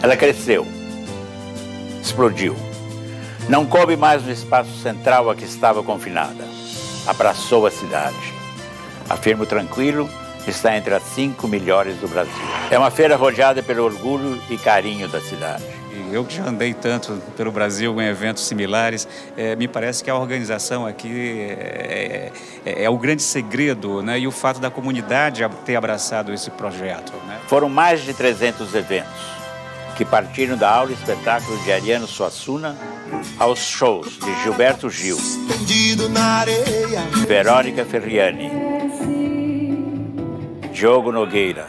Ela cresceu, explodiu. Não coube mais no espaço central a que estava confinada. Abraçou a cidade. Afirmo tranquilo, está entre as 5 melhores do Brasil. É uma feira rodeada pelo orgulho e carinho da cidade. Eu que já andei tanto pelo Brasil em eventos similares, me parece que a organização aqui é o grande segredo, né? E o fato da comunidade ter abraçado esse projeto, né? Foram mais de 300 eventos que partiram da aula e espetáculo de Ariano Suassuna aos shows de Gilberto Gil, Verônica Ferriani, Diogo Nogueira,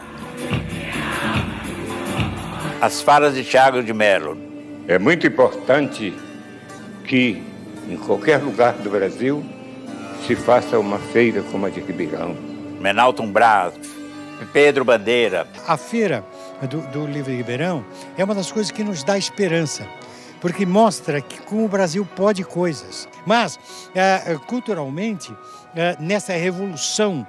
as falas de Thiago de Mello. É muito importante que, em qualquer lugar do Brasil, se faça uma feira como a de Ribeirão. Menalton Braz, Pedro Bandeira. A feira do Livro de Ribeirão é uma das coisas que nos dá esperança, porque mostra que como o Brasil pode coisas. Mas, culturalmente, nessa revolução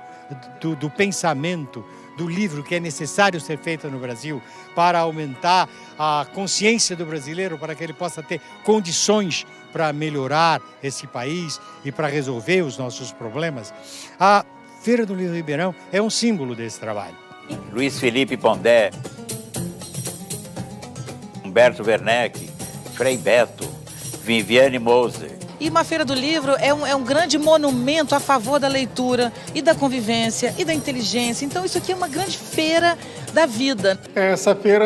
do pensamento, do livro que é necessário ser feito no Brasil para aumentar a consciência do brasileiro, para que ele possa ter condições para melhorar esse país e para resolver os nossos problemas, a Feira do Livro de Ribeirão é um símbolo desse trabalho. Luiz Felipe Pondé, Humberto Werneck, Frei Beto, Viviane Moser. E uma Feira do Livro é um grande monumento a favor da leitura e da convivência e da inteligência. Então isso aqui é uma grande feira da vida. Essa feira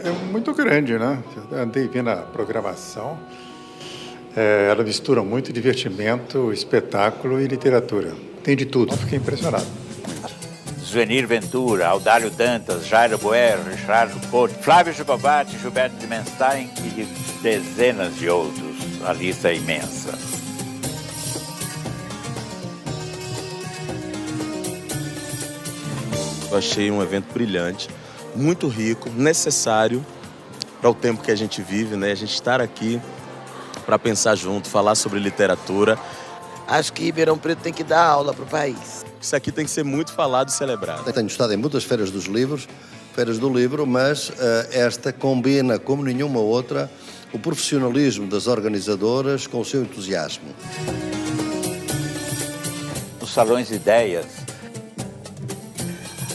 é muito grande, né? Andei vendo a programação. Ela mistura muito divertimento, espetáculo e literatura. Tem de tudo. Fiquei impressionado. Zuenir Ventura, Audálio Dantas, Jairo Boer, Richard Couto, Flávio Jacobatti, Gilberto de Menstein e de dezenas de outros. A lista é imensa. Eu achei um evento brilhante, muito rico, necessário para o tempo que a gente vive, né? A gente estar aqui para pensar junto, falar sobre literatura. Acho que Ribeirão Preto tem que dar aula para o país. Isso aqui tem que ser muito falado e celebrado. Tenho estado em muitas feiras dos livros, feiras do livro, mas esta combina como nenhuma outra o profissionalismo das organizadoras com o seu entusiasmo. Os salões de ideias,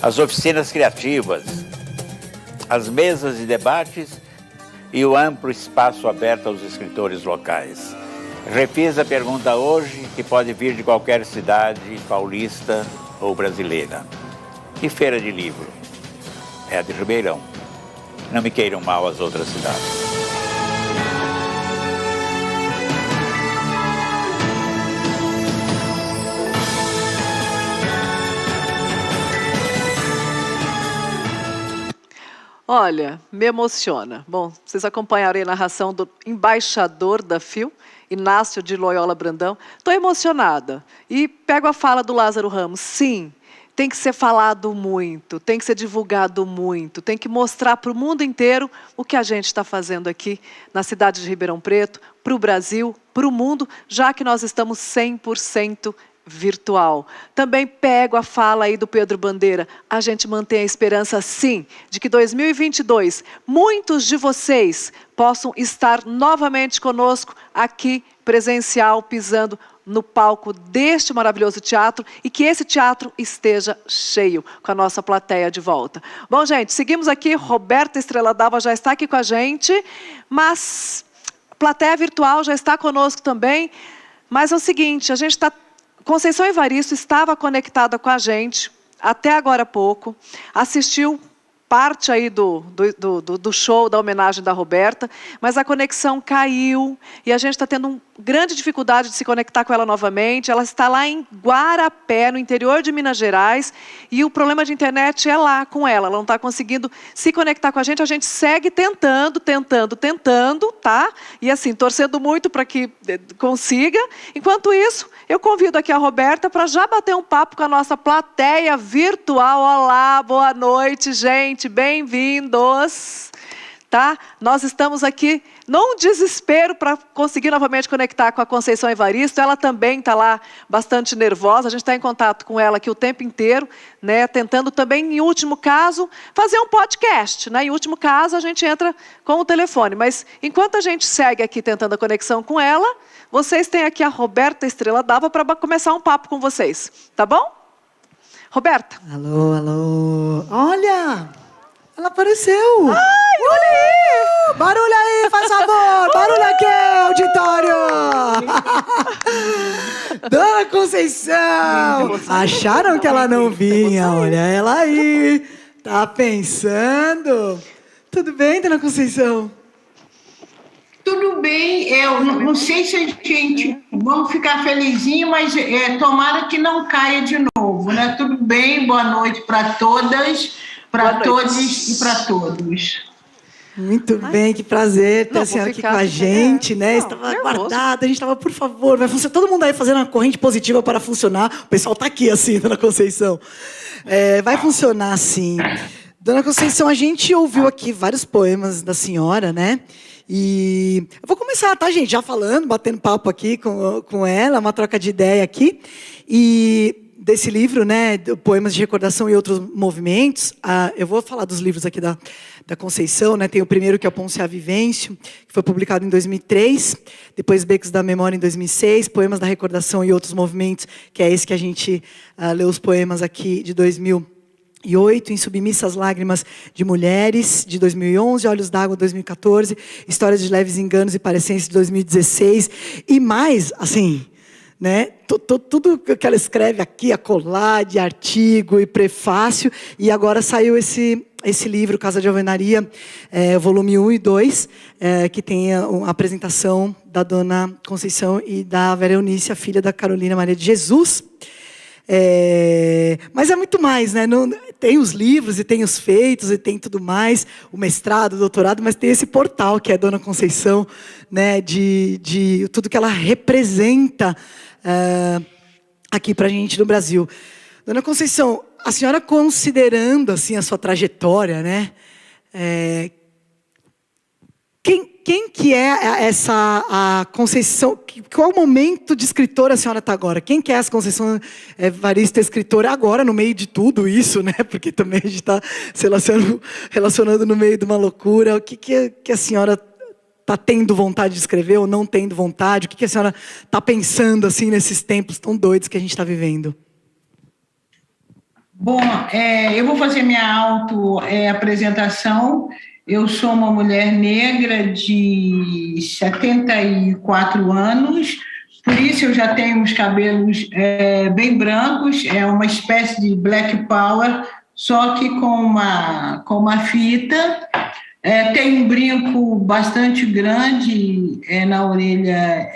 as oficinas criativas, as mesas de debates e o amplo espaço aberto aos escritores locais. Refiz a pergunta hoje, que pode vir de qualquer cidade paulista ou brasileira. Que feira de livro? É a de Ribeirão. Não me queiram mal as outras cidades. Olha, me emociona. Bom, vocês acompanharam aí a narração do embaixador da FIL, Inácio de Loyola Brandão. Estou emocionada. E pego a fala do Lázaro Ramos. Sim, tem que ser falado muito, tem que ser divulgado muito, tem que mostrar para o mundo inteiro o que a gente está fazendo aqui na cidade de Ribeirão Preto, para o Brasil, para o mundo, já que nós estamos 100% virtual. Também pego a fala aí do Pedro Bandeira. A gente mantém a esperança, sim, de que 2022, muitos de vocês possam estar novamente conosco aqui, presencial, pisando no palco deste maravilhoso teatro e que esse teatro esteja cheio, com a nossa plateia de volta. Bom, gente, seguimos aqui. Roberta Estrela d'Alva já está aqui com a gente, mas a plateia virtual já está conosco também. Mas é o seguinte, a gente está... Conceição Evaristo estava conectada com a gente até agora há pouco, assistiu parte aí do show, da homenagem da Roberta, mas a conexão caiu e a gente está tendo uma grande dificuldade de se conectar com ela novamente. Ela está lá em Guarapé, no interior de Minas Gerais, e o problema de internet é lá com ela. Ela não está conseguindo se conectar com a gente segue tentando, tá? E assim, torcendo muito para que consiga. Enquanto isso, eu convido aqui a Roberta para já bater um papo com a nossa plateia virtual. Olá, boa noite, gente. Bem-vindos. tá? Nós estamos aqui num desespero para conseguir novamente conectar com a Conceição Evaristo. Ela também está lá bastante nervosa, a gente está em contato com ela aqui o tempo inteiro, né? Tentando também, em último caso, fazer um podcast, né? Em último caso, a gente entra com o telefone. Mas, enquanto a gente segue aqui tentando a conexão com ela, vocês têm aqui a Roberta Estrela Dalva para começar um papo com vocês, tá bom? Roberta. Alô, alô. Olha! Ela apareceu! Ai, olha aí! Barulho aí, faz favor! Barulho aqui, auditório! Dona Conceição! Acharam que ela não vinha? Olha ela aí! Tá pensando? Tudo bem, Dona Conceição? Tudo bem, eu não sei se a gente vamos ficar felizinho, mas tomara que não caia de novo, né? Tudo bem, boa noite para todas, para todos e para todos. Muito bem, que prazer ter a senhora aqui com a gente, né? Estava aguardada, a gente estava, por favor, vai funcionar. Todo mundo aí fazendo uma corrente positiva para funcionar. O pessoal está aqui assim, Dona Conceição. Vai funcionar sim. Dona Conceição, a gente ouviu aqui vários poemas da senhora, né? E eu vou começar, tá, gente? Já falando, batendo papo aqui com ela, uma troca de ideia aqui. E desse livro, né, Poemas de Recordação e Outros Movimentos, eu vou falar dos livros aqui da Conceição, né? Tem o primeiro, que é o Ponciá Vivêncio, que foi publicado em 2003, depois Becos da Memória, em 2006, Poemas da Recordação e Outros Movimentos, que é esse que a gente leu os poemas aqui de 2008, em Submissas Lágrimas de Mulheres, de 2011, Olhos d'Água, 2014, Histórias de Leves Enganos e Parecências, de 2016, e mais, assim, né, tudo que ela escreve aqui, acolá, de artigo e prefácio, e agora saiu esse livro, Casa de Alvenaria, volume 1 e 2, que tem a apresentação da Dona Conceição e da Vera Eunice, a filha da Carolina Maria de Jesus. Mas é muito mais, né? Tem os livros e tem os feitos e tem tudo mais, o mestrado, o doutorado, mas tem esse portal que é Dona Conceição, né? De tudo que ela representa aqui para a gente no Brasil. Dona Conceição, a senhora considerando assim a sua trajetória, né? Quem que é a Conceição? Qual momento de escritora a senhora está agora? Quem que é essa Conceição Evaristo, escritora agora, no meio de tudo isso, né? Porque também a gente está se relacionando no meio de uma loucura. O que a senhora está tendo vontade de escrever ou não tendo vontade? O que a senhora está pensando assim nesses tempos tão doidos que a gente está vivendo? Bom, eu vou fazer minha auto-apresentação. Eu sou uma mulher negra de 74 anos, por isso eu já tenho os cabelos bem brancos, é uma espécie de black power, só que com uma fita. Tem um brinco bastante grande na orelha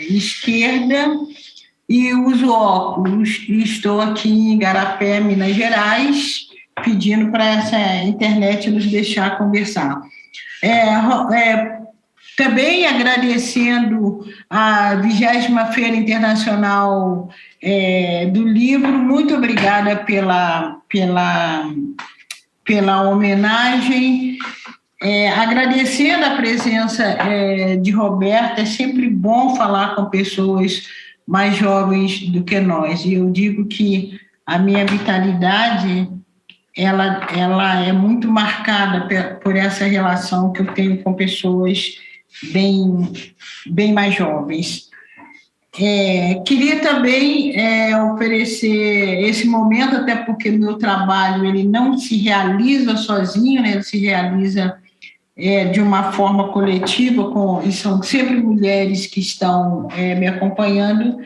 esquerda e uso óculos. E estou aqui em Igarapé, Minas Gerais, pedindo para essa internet nos deixar conversar. Também agradecendo a 20ª Feira Internacional do Livro, muito obrigada pela homenagem, agradecendo a presença de Roberta. É sempre bom falar com pessoas mais jovens do que nós, e eu digo que a minha vitalidade ela é muito marcada por essa relação que eu tenho com pessoas bem mais jovens. Queria também oferecer esse momento, até porque meu trabalho ele não se realiza sozinho, né? Ele se realiza de uma forma coletiva, e são sempre mulheres que estão me acompanhando,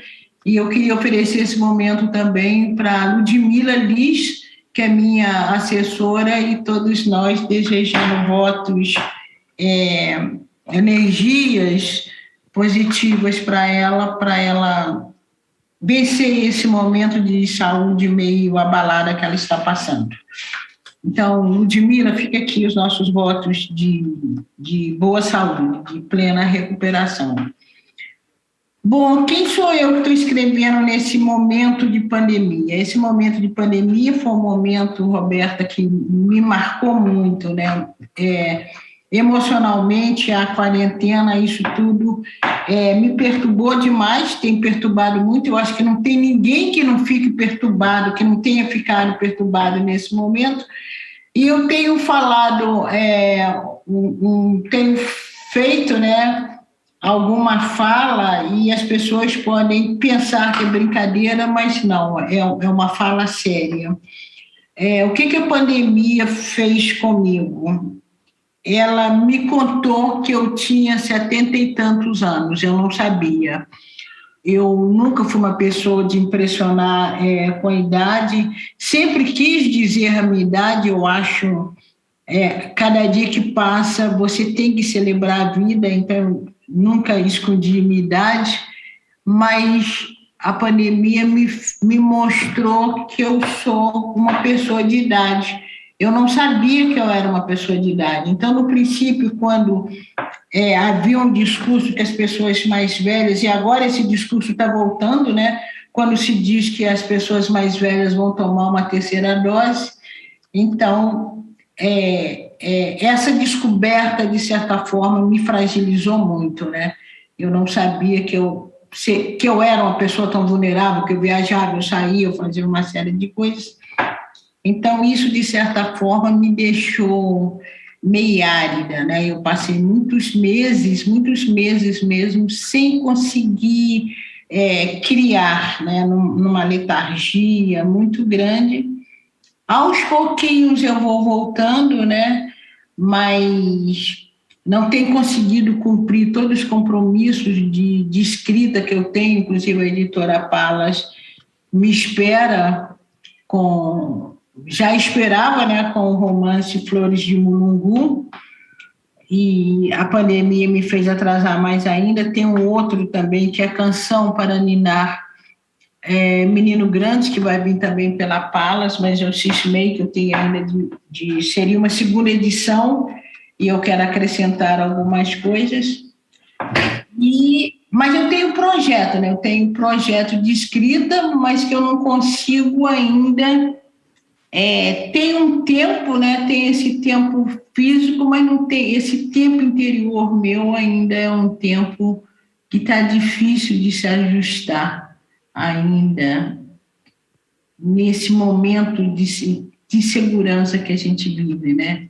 e eu queria oferecer esse momento também para Ludmila Liz, que é minha assessora, e todos nós desejando votos, energias positivas para ela vencer esse momento de saúde meio abalada que ela está passando. Então, Ludmila, fica aqui os nossos votos de boa saúde, de plena recuperação. Bom, quem sou eu que estou escrevendo nesse momento de pandemia? Esse momento de pandemia foi um momento, Roberta, que me marcou muito, né? emocionalmente, a quarentena, isso tudo me perturbou demais, tem perturbado muito. Eu acho que não tem ninguém que não fique perturbado, que não tenha ficado perturbado nesse momento. E eu tenho falado, tenho feito, né, alguma fala, e as pessoas podem pensar que é brincadeira, mas não, é uma fala séria. O que a pandemia fez comigo? Ela me contou que eu tinha 70 e tantos anos, eu não sabia. Eu nunca fui uma pessoa de impressionar com a idade, sempre quis dizer a minha idade. Eu acho, cada dia que passa, você tem que celebrar a vida, então nunca escondi minha idade, mas a pandemia me mostrou que eu sou uma pessoa de idade. Eu não sabia que eu era uma pessoa de idade. Então, no princípio, quando havia um discurso que as pessoas mais velhas, e agora esse discurso está voltando, né? Quando se diz que as pessoas mais velhas vão tomar uma terceira dose. Então, essa descoberta, de certa forma, me fragilizou muito, né? Eu não sabia que eu era uma pessoa tão vulnerável, que eu viajava, eu saía, eu fazia uma série de coisas. Então, isso, de certa forma, me deixou meio árida, né? Eu passei muitos meses mesmo, sem conseguir criar, né? Numa letargia muito grande. Aos pouquinhos eu vou voltando, né? Mas não tenho conseguido cumprir todos os compromissos de escrita que eu tenho, inclusive a editora Palas me espera já esperava, né, com o romance Flores de Mulungu, e a pandemia me fez atrasar mais ainda. Tem um outro também, que é Canção para Ninar, Menino Grande, que vai vir também pela Palas, mas eu cismei que eu tenho ainda seria uma segunda edição, e eu quero acrescentar algumas coisas. Mas eu tenho projeto, né? Eu tenho projeto de escrita, mas que eu não consigo ainda. Tem um tempo, né? Tem esse tempo físico, mas não tem esse tempo interior meu. Ainda é um tempo que está difícil de se ajustar ainda nesse momento de segurança que a gente vive, né?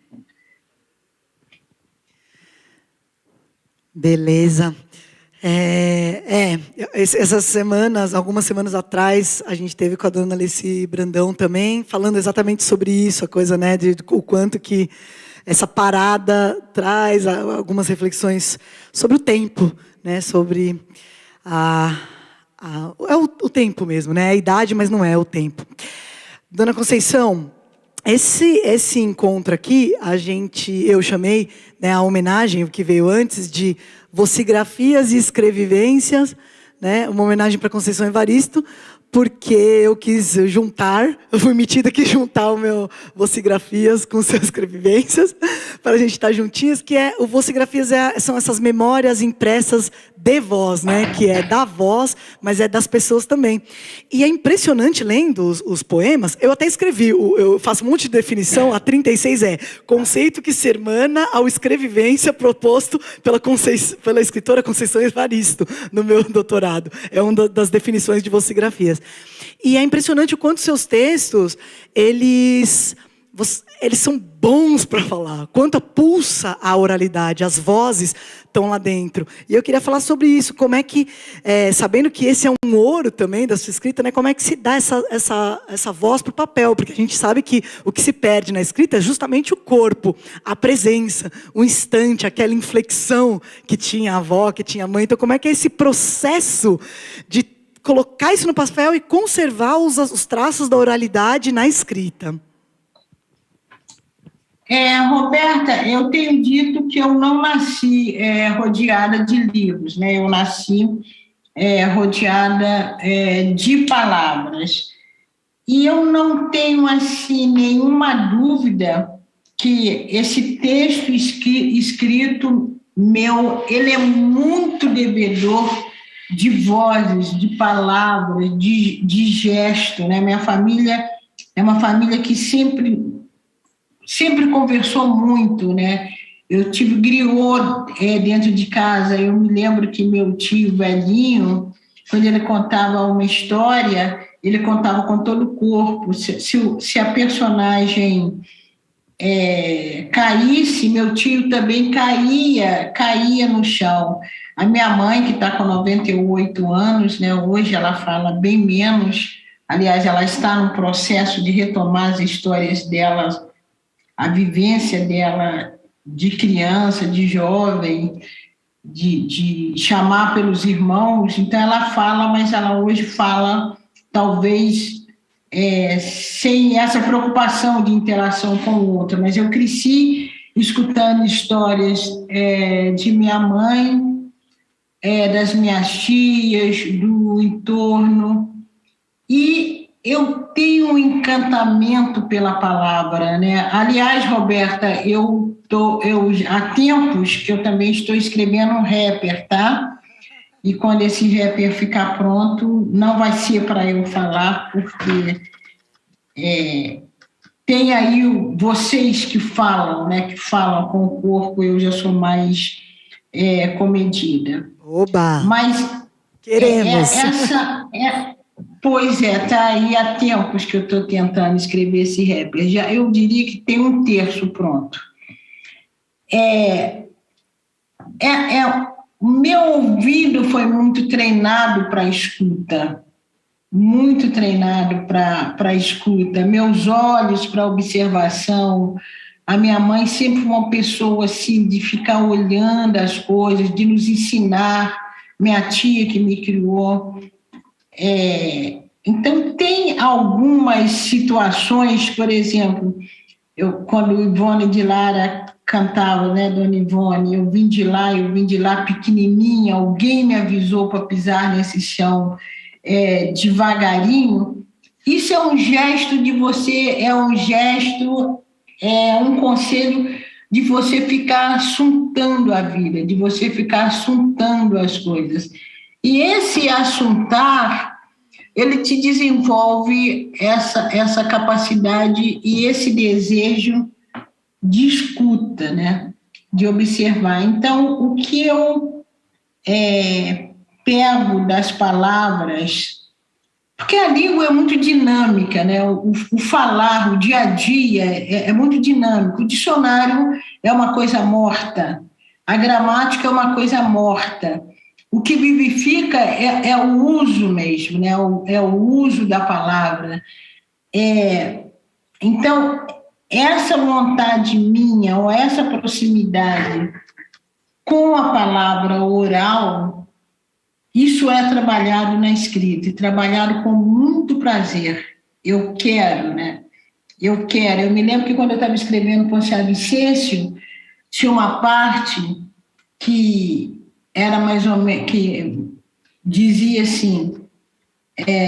Beleza. Essas semanas, algumas semanas atrás, a gente teve com a dona Alice Brandão também, falando exatamente sobre isso, a coisa, né, o quanto que essa parada traz algumas reflexões sobre o tempo, né, sobre o tempo mesmo, né, a idade, mas não é o tempo. Dona Conceição, esse encontro aqui, eu chamei, né, a homenagem, o que veio antes, de Vocigrafias e Escrevivências, né, uma homenagem para Conceição Evaristo, porque eu quis eu fui metida que juntar o meu Vocigrafias com suas Escrevivências, para a gente estar juntinhos, que o Vocigrafias são essas memórias impressas de voz, né, que é da voz, mas é das pessoas também. E é impressionante, lendo os poemas, eu até escrevi, eu faço um monte de definição, a 36 conceito que se hermana ao escrevivência proposto pela escritora Conceição Evaristo, no meu doutorado. É uma das definições de Vocigrafias. E é impressionante o quanto seus textos, eles são bons para falar, quanto pulsa a oralidade, as vozes estão lá dentro. E eu queria falar sobre isso, como é que, sabendo que esse é um ouro também da sua escrita, né, como é que se dá essa voz para o papel, porque a gente sabe que o que se perde na escrita é justamente o corpo, a presença, o instante, aquela inflexão que tinha a avó, que tinha a mãe. Então, como é que é esse processo de colocar isso no papel e conservar os traços da oralidade na escrita? Roberta, eu tenho dito que eu não nasci rodeada de livros, né? Eu nasci rodeada de palavras. E eu não tenho, assim, nenhuma dúvida que esse texto escrito meu, ele é muito devedor de vozes, de palavras, de gesto, né? Minha família é uma família que sempre conversou muito, né? Eu tive griot dentro de casa. Eu me lembro que meu tio velhinho, quando ele contava uma história, ele contava com todo o corpo. Se a personagem caísse, meu tio também caía no chão. A minha mãe, que está com 98 anos, né, hoje ela fala bem menos. Aliás, ela está no processo de retomar as histórias dela, a vivência dela de criança, de jovem, de chamar pelos irmãos. Então, ela fala, mas ela hoje fala, talvez, sem essa preocupação de interação com o outro. Mas eu cresci escutando histórias de minha mãe, das minhas tias, do entorno, e eu tenho um encantamento pela palavra, né? Aliás, Roberta, há tempos que eu também estou escrevendo um rapper, tá? E quando esse rapper ficar pronto, não vai ser para eu falar, porque tem aí vocês que falam, né? Que falam com o corpo, eu já sou mais comedida. Oba! Mas queremos. Pois tá aí há tempos que eu estou tentando escrever esse rapper. Eu diria que tem um terço pronto. O meu ouvido foi muito treinado para a escuta, muito treinado para a escuta, meus olhos para a observação. A minha mãe sempre foi uma pessoa assim, de ficar olhando as coisas, de nos ensinar, minha tia que me criou. Então, tem algumas situações, por exemplo, quando o Ivone de Lara cantava, né, Dona Ivone, eu vim de lá pequenininha, alguém me avisou para pisar nesse chão devagarinho. Isso é um gesto de você, um conselho de você ficar assuntando a vida, de você ficar assuntando as coisas. E esse assuntar, ele te desenvolve essa capacidade e esse desejo de escuta, né? De observar. Então, o que eu pego das palavras, porque a língua é muito dinâmica, né? O falar, o dia a dia é muito dinâmico. O dicionário é uma coisa morta, a gramática é uma coisa morta. O que vivifica é o uso mesmo, né? É o uso da palavra. Então, essa vontade minha, ou essa proximidade com a palavra oral, isso é trabalhado na escrita, e trabalhado com muito prazer. Eu quero, né? Eu me lembro que quando eu estava escrevendo Ponciano Vicêncio, tinha uma parte que era mais ou menos, que dizia assim,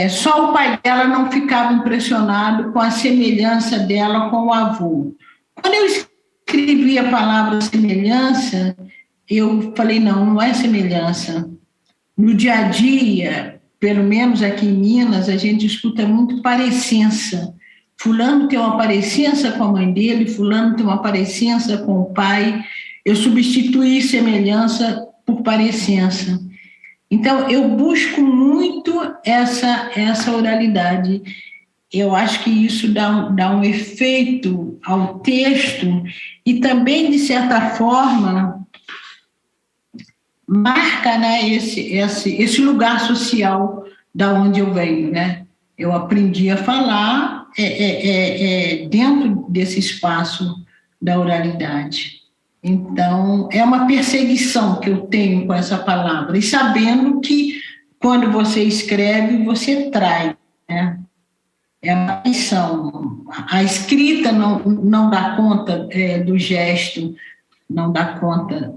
só o pai dela não ficava impressionado com a semelhança dela com o avô. Quando eu escrevi a palavra semelhança, eu falei, não é semelhança. No dia a dia, pelo menos aqui em Minas, a gente escuta muito parecença. Fulano tem uma parecença com a mãe dele, fulano tem uma parecença com o pai. Eu substituí semelhança por parecença. Então, eu busco muito essa oralidade. Eu acho que isso dá um efeito ao texto e também, de certa forma, marca, né, esse lugar social da onde eu venho, né? Eu aprendi a falar dentro desse espaço da oralidade. Então, é uma perseguição que eu tenho com essa palavra, e sabendo que, quando você escreve, você trai, né? É uma missão. A escrita não dá conta do gesto, não dá conta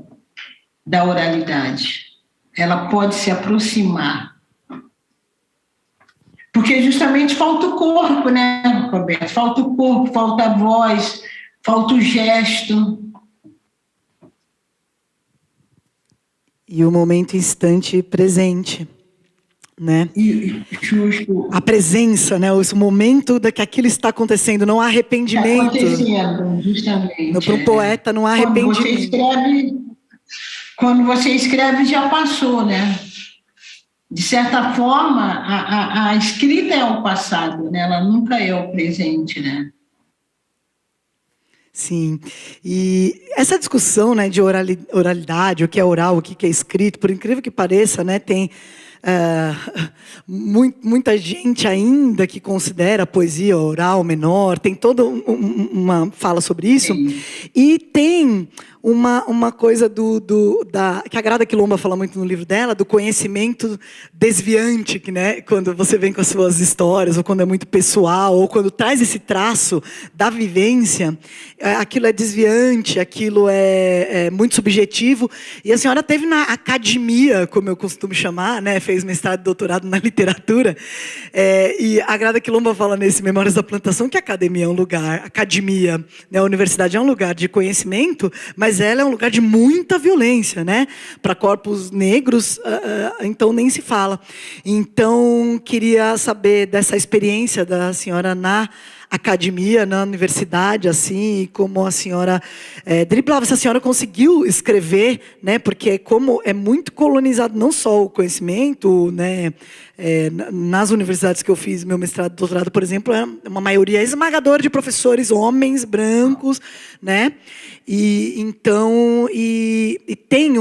da oralidade. Ela pode se aproximar. Porque justamente falta o corpo, né, Roberto? Falta o corpo, falta a voz, falta o gesto. E o momento instante presente. né? Justo. A presença, né? O momento que aquilo está acontecendo, não há arrependimento. Está acontecendo, justamente. Para o poeta não há arrependimento. Quando você escreve, já passou, né? De certa forma, a escrita é o passado, né? Ela nunca é o presente, né? Sim, e essa discussão, né, de oralidade, o que é oral, o que é escrito, por incrível que pareça, né, tem muita gente ainda que considera a poesia oral menor, tem toda uma fala sobre isso. Sim. E tem uma coisa que a Grada Quilomba fala muito no livro dela, do conhecimento desviante, que, né, quando você vem com as suas histórias, ou quando é muito pessoal, ou quando traz esse traço da vivência, aquilo é desviante, aquilo é muito subjetivo. E a senhora teve na academia, como eu costumo chamar, né, fez mestrado e doutorado na literatura, e a Grada Quilomba fala nesse Memórias da Plantação que a academia, né, a universidade é um lugar de conhecimento, mas ela é um lugar de muita violência, né? Para corpos negros, então nem se fala. Então, queria saber dessa experiência da senhora na academia, na universidade, assim, como a senhora driblava, se a senhora conseguiu escrever, né? Porque como é muito colonizado, não só o conhecimento, né? Nas universidades que eu fiz meu mestrado e doutorado, por exemplo, é uma maioria esmagadora de professores homens, brancos, né? E então tem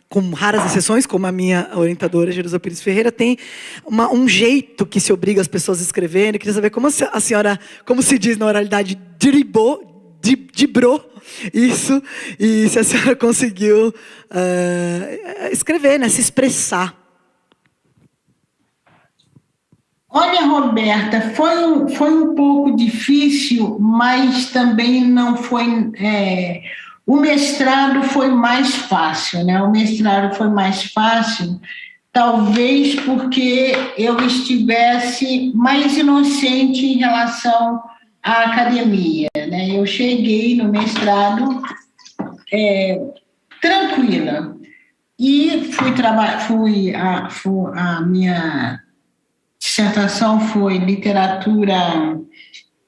com raras exceções, como a minha orientadora, Jerusa Pires Ferreira, tem um jeito que se obriga as pessoas a escreverem. Eu queria saber como a senhora, como se diz na oralidade, dibrou isso, e se a senhora conseguiu escrever, né, se expressar. Olha, Roberta, foi um pouco difícil, mas também não foi... O mestrado foi mais fácil, né? O mestrado foi mais fácil, talvez porque eu estivesse mais inocente em relação à academia, né? Eu cheguei no mestrado tranquila e a minha dissertação foi literatura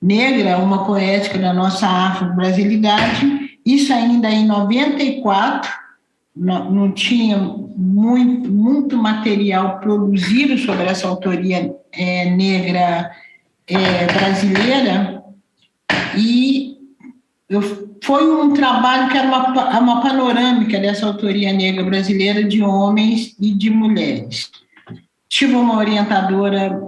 negra, uma poética da nossa afro-brasilidade. Isso ainda em 94, não tinha muito material produzido sobre essa autoria negra brasileira, e foi um trabalho que era uma panorâmica dessa autoria negra brasileira de homens e de mulheres. Tive uma orientadora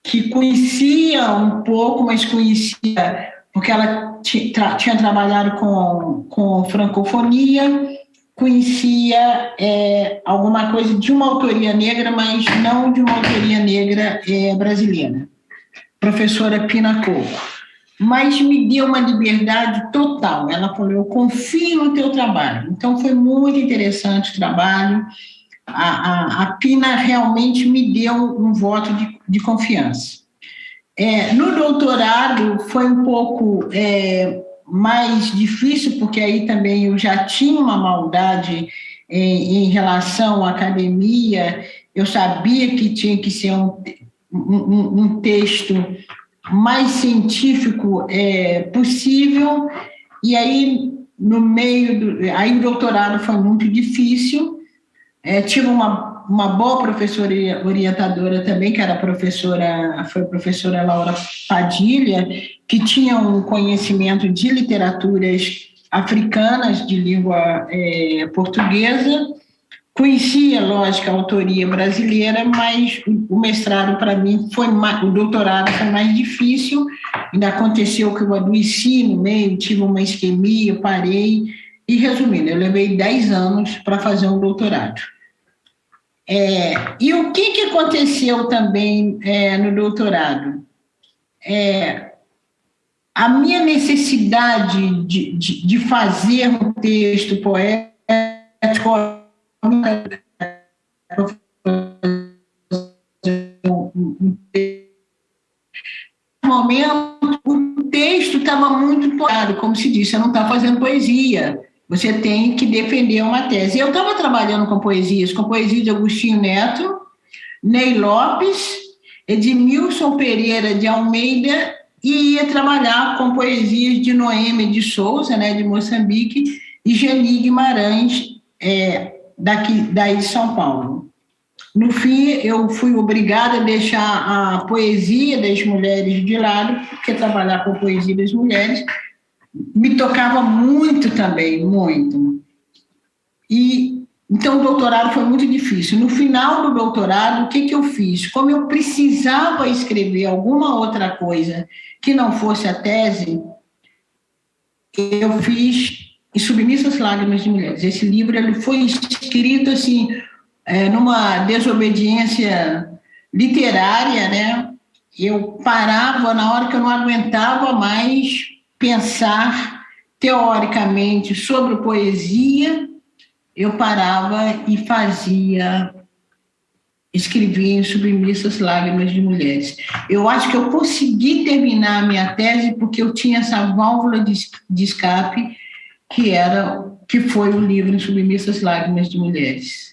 que conhecia um pouco, mas conhecia porque ela tinha trabalhado com francofonia, conhecia alguma coisa de uma autoria negra, mas não de uma autoria negra brasileira. Professora Pina Coco. Mas me deu uma liberdade total. Ela falou, eu confio no teu trabalho. Então, foi muito interessante o trabalho. A Pina realmente me deu um voto de confiança. No doutorado foi um pouco mais difícil, porque aí também eu já tinha uma maldade em relação à academia. Eu sabia que tinha que ser um texto mais científico possível, e aí no meio aí o doutorado foi muito difícil. Tive uma boa professora orientadora também, que foi a professora Laura Padilha, que tinha um conhecimento de literaturas africanas de língua portuguesa. Conhecia, lógico, a autoria brasileira, mas o mestrado para mim o doutorado foi mais difícil. Ainda aconteceu que eu adoeci no meio, tive uma isquemia, parei. E resumindo, eu levei 10 anos para fazer um doutorado. E o que aconteceu também no doutorado? A minha necessidade de fazer um texto poético, no momento, o texto estava muito claro, como se disse, você não está fazendo poesia. Você tem que defender uma tese. Eu estava trabalhando com poesias de Agostinho Neto Ney Lopes, Edmilson Pereira de Almeida, e ia trabalhar com poesias de Noêmia de Souza, né, de Moçambique, e Geni Guimarães, daí de São Paulo. No fim, eu fui obrigada a deixar a poesia das mulheres de lado, porque trabalhar com a poesia das mulheres me tocava muito também, muito. E então o doutorado foi muito difícil. No final do doutorado, o que eu fiz? Como eu precisava escrever alguma outra coisa que não fosse a tese, eu fiz Submissas Lágrimas de Mulheres. Esse livro ele foi escrito assim, numa desobediência literária, né? Eu parava na hora que eu não aguentava mais pensar teoricamente sobre poesia, eu parava e escrevia em Submissas Lágrimas de Mulheres. Eu acho que eu consegui terminar a minha tese porque eu tinha essa válvula de escape que foi o livro em Submissas Lágrimas de Mulheres.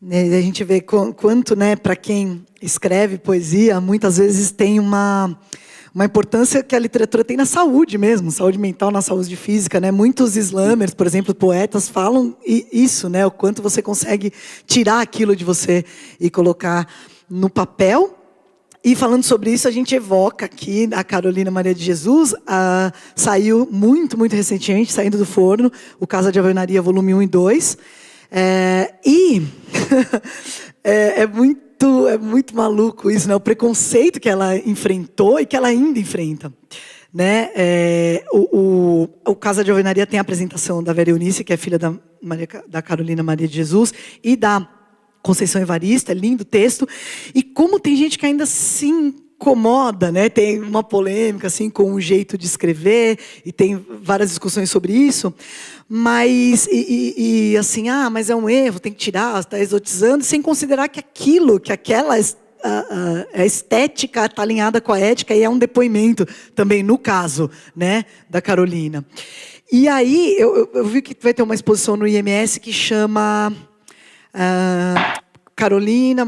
A gente vê quanto, né, para quem escreve poesia, muitas vezes tem uma importância que a literatura tem na saúde mesmo, saúde mental, na saúde física, né? Muitos slamers, por exemplo, poetas, falam isso, né? O quanto você consegue tirar aquilo de você e colocar no papel. E falando sobre isso, a gente evoca aqui a Carolina Maria de Jesus, saiu muito, muito recentemente, saindo do forno, o Casa de Alvenaria, volume 1 e 2. É muito maluco isso, né? O preconceito que ela enfrentou e que ela ainda enfrenta, né? O Casa de Alvenaria tem a apresentação da Vera Eunice, que é filha da Carolina Maria de Jesus, e da Conceição Evarista, lindo texto. E como tem gente que ainda se incomoda, né? Tem uma polêmica assim, com o jeito de escrever, e tem várias discussões sobre isso. Mas, assim, mas é um erro, tem que tirar, está exotizando, sem considerar que aquela a estética está alinhada com a ética, e é um depoimento também, no caso, né, da Carolina. E aí, eu vi que vai ter uma exposição no IMS que chama Carolina,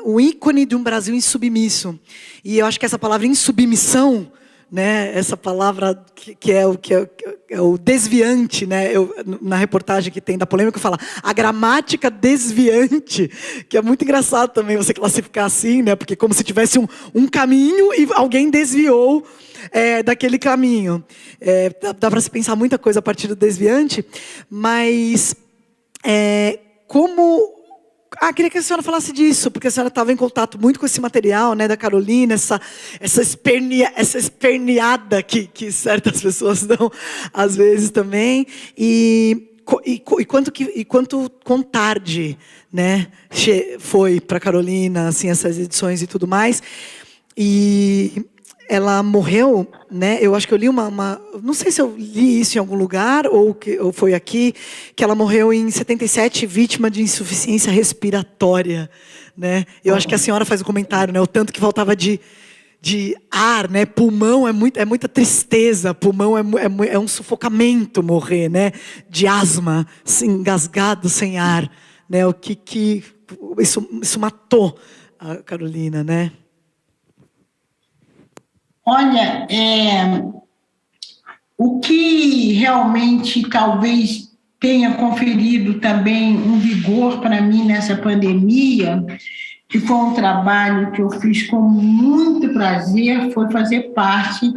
o ícone de um Brasil insubmisso. E eu acho que essa palavra insubmissão, né, essa palavra que é o desviante, né, na reportagem que tem da polêmica, fala a gramática desviante, que é muito engraçado também você classificar assim, né, porque como se tivesse um caminho e alguém desviou daquele caminho. Dá para se pensar muita coisa a partir do desviante, mas queria que a senhora falasse disso, porque a senhora estava em contato muito com esse material, né, da Carolina, essa esperneada que certas pessoas dão, às vezes também, e quanto tarde, né, foi para Carolina, assim, essas edições e tudo mais. E ela morreu, né? Eu acho que eu li não sei se eu li isso em algum lugar ou foi aqui, que ela morreu em 77, vítima de insuficiência respiratória, né? Eu acho que a senhora faz um comentário, né? O tanto que faltava de ar, né? Pulmão é muita tristeza, pulmão é um sufocamento morrer, né? De asma, engasgado, sem ar, né? O que isso matou a Carolina, né? Olha, o que realmente talvez tenha conferido também um vigor para mim nessa pandemia, que foi um trabalho que eu fiz com muito prazer, foi fazer parte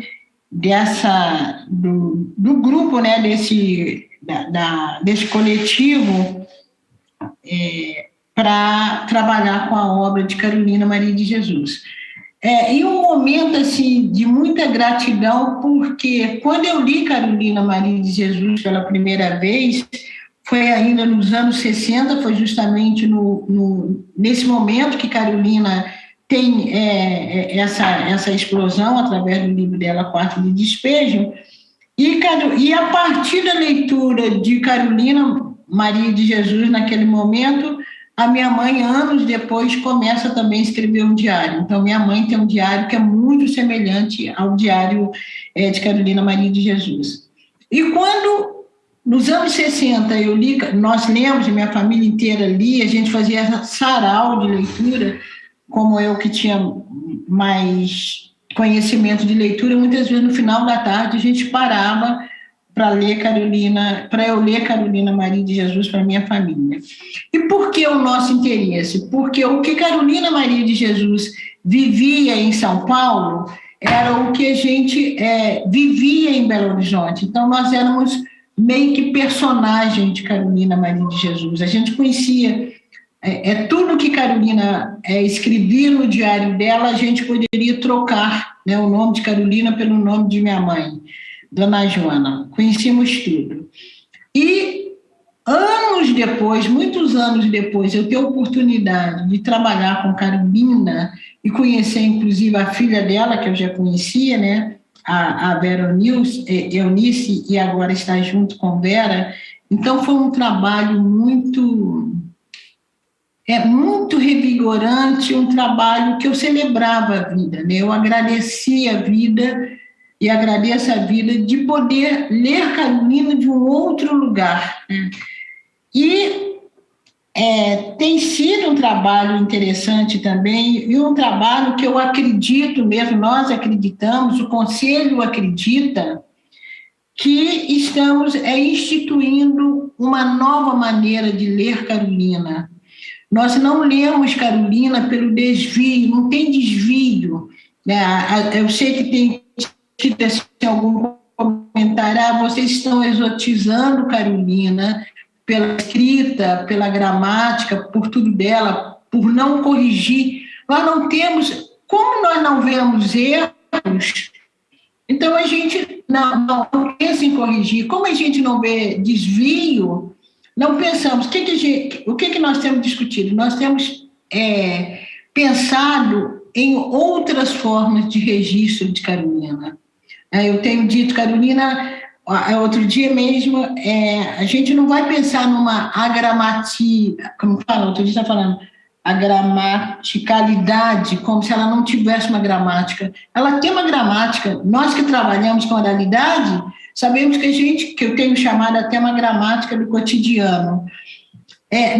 do grupo, né, desse coletivo para trabalhar com a obra de Carolina Maria de Jesus. E um momento assim, de muita gratidão, porque quando eu li Carolina Maria de Jesus pela primeira vez, foi ainda nos anos 60, foi justamente nesse momento que Carolina tem essa explosão, através do livro dela, Quarto de Despejo, e a partir da leitura de Carolina Maria de Jesus naquele momento, a minha mãe, anos depois, começa também a escrever um diário. Então, minha mãe tem um diário que é muito semelhante ao diário de Carolina Maria de Jesus. E quando Nos anos 60, nós lemos, minha família inteira lia, a gente fazia sarau de leitura, como eu que tinha mais conhecimento de leitura, muitas vezes no final da tarde a gente parava para eu ler Carolina Maria de Jesus para minha família. E por que o nosso interesse? Porque o que Carolina Maria de Jesus vivia em São Paulo era o que a gente vivia em Belo Horizonte. Então, nós éramos meio que personagem de Carolina Maria de Jesus. A gente conhecia tudo que Carolina escrevia no diário dela, a gente poderia trocar, né, o nome de Carolina pelo nome de minha mãe, Dona Joana. Conhecíamos tudo. E anos depois, muitos anos depois, eu ter a oportunidade de trabalhar com Carolina e conhecer, inclusive, a filha dela, que eu já conhecia, né, a Vera Eunice, e agora está junto com Vera. Então, foi um trabalho muito revigorante, um trabalho que eu celebrava a vida, né? Eu agradecia a vida e agradeço a vida de poder ler Carolina de um outro lugar, né? E tem sido um trabalho interessante também, e um trabalho que eu acredito mesmo, nós acreditamos, o Conselho acredita, que estamos instituindo uma nova maneira de ler Carolina. Nós não lemos Carolina pelo desvio, não tem desvio, né? Eu sei que tem tido assim, algum comentário, vocês estão exotizando Carolina pela escrita, pela gramática, por tudo dela, por não corrigir. Nós não temos, como nós não vemos erros, então a gente não pensa em corrigir. Como a gente não vê desvio, não pensamos. O que nós temos discutido? Nós temos pensado em outras formas de registro de Carolina. Eu tenho dito, Carolina, outro dia mesmo, a gente não vai pensar numa como fala, outro dia está falando, a gramaticalidade, como se ela não tivesse uma gramática. Ela tem uma gramática. Nós que trabalhamos com oralidade, sabemos que eu tenho chamado até uma gramática do cotidiano.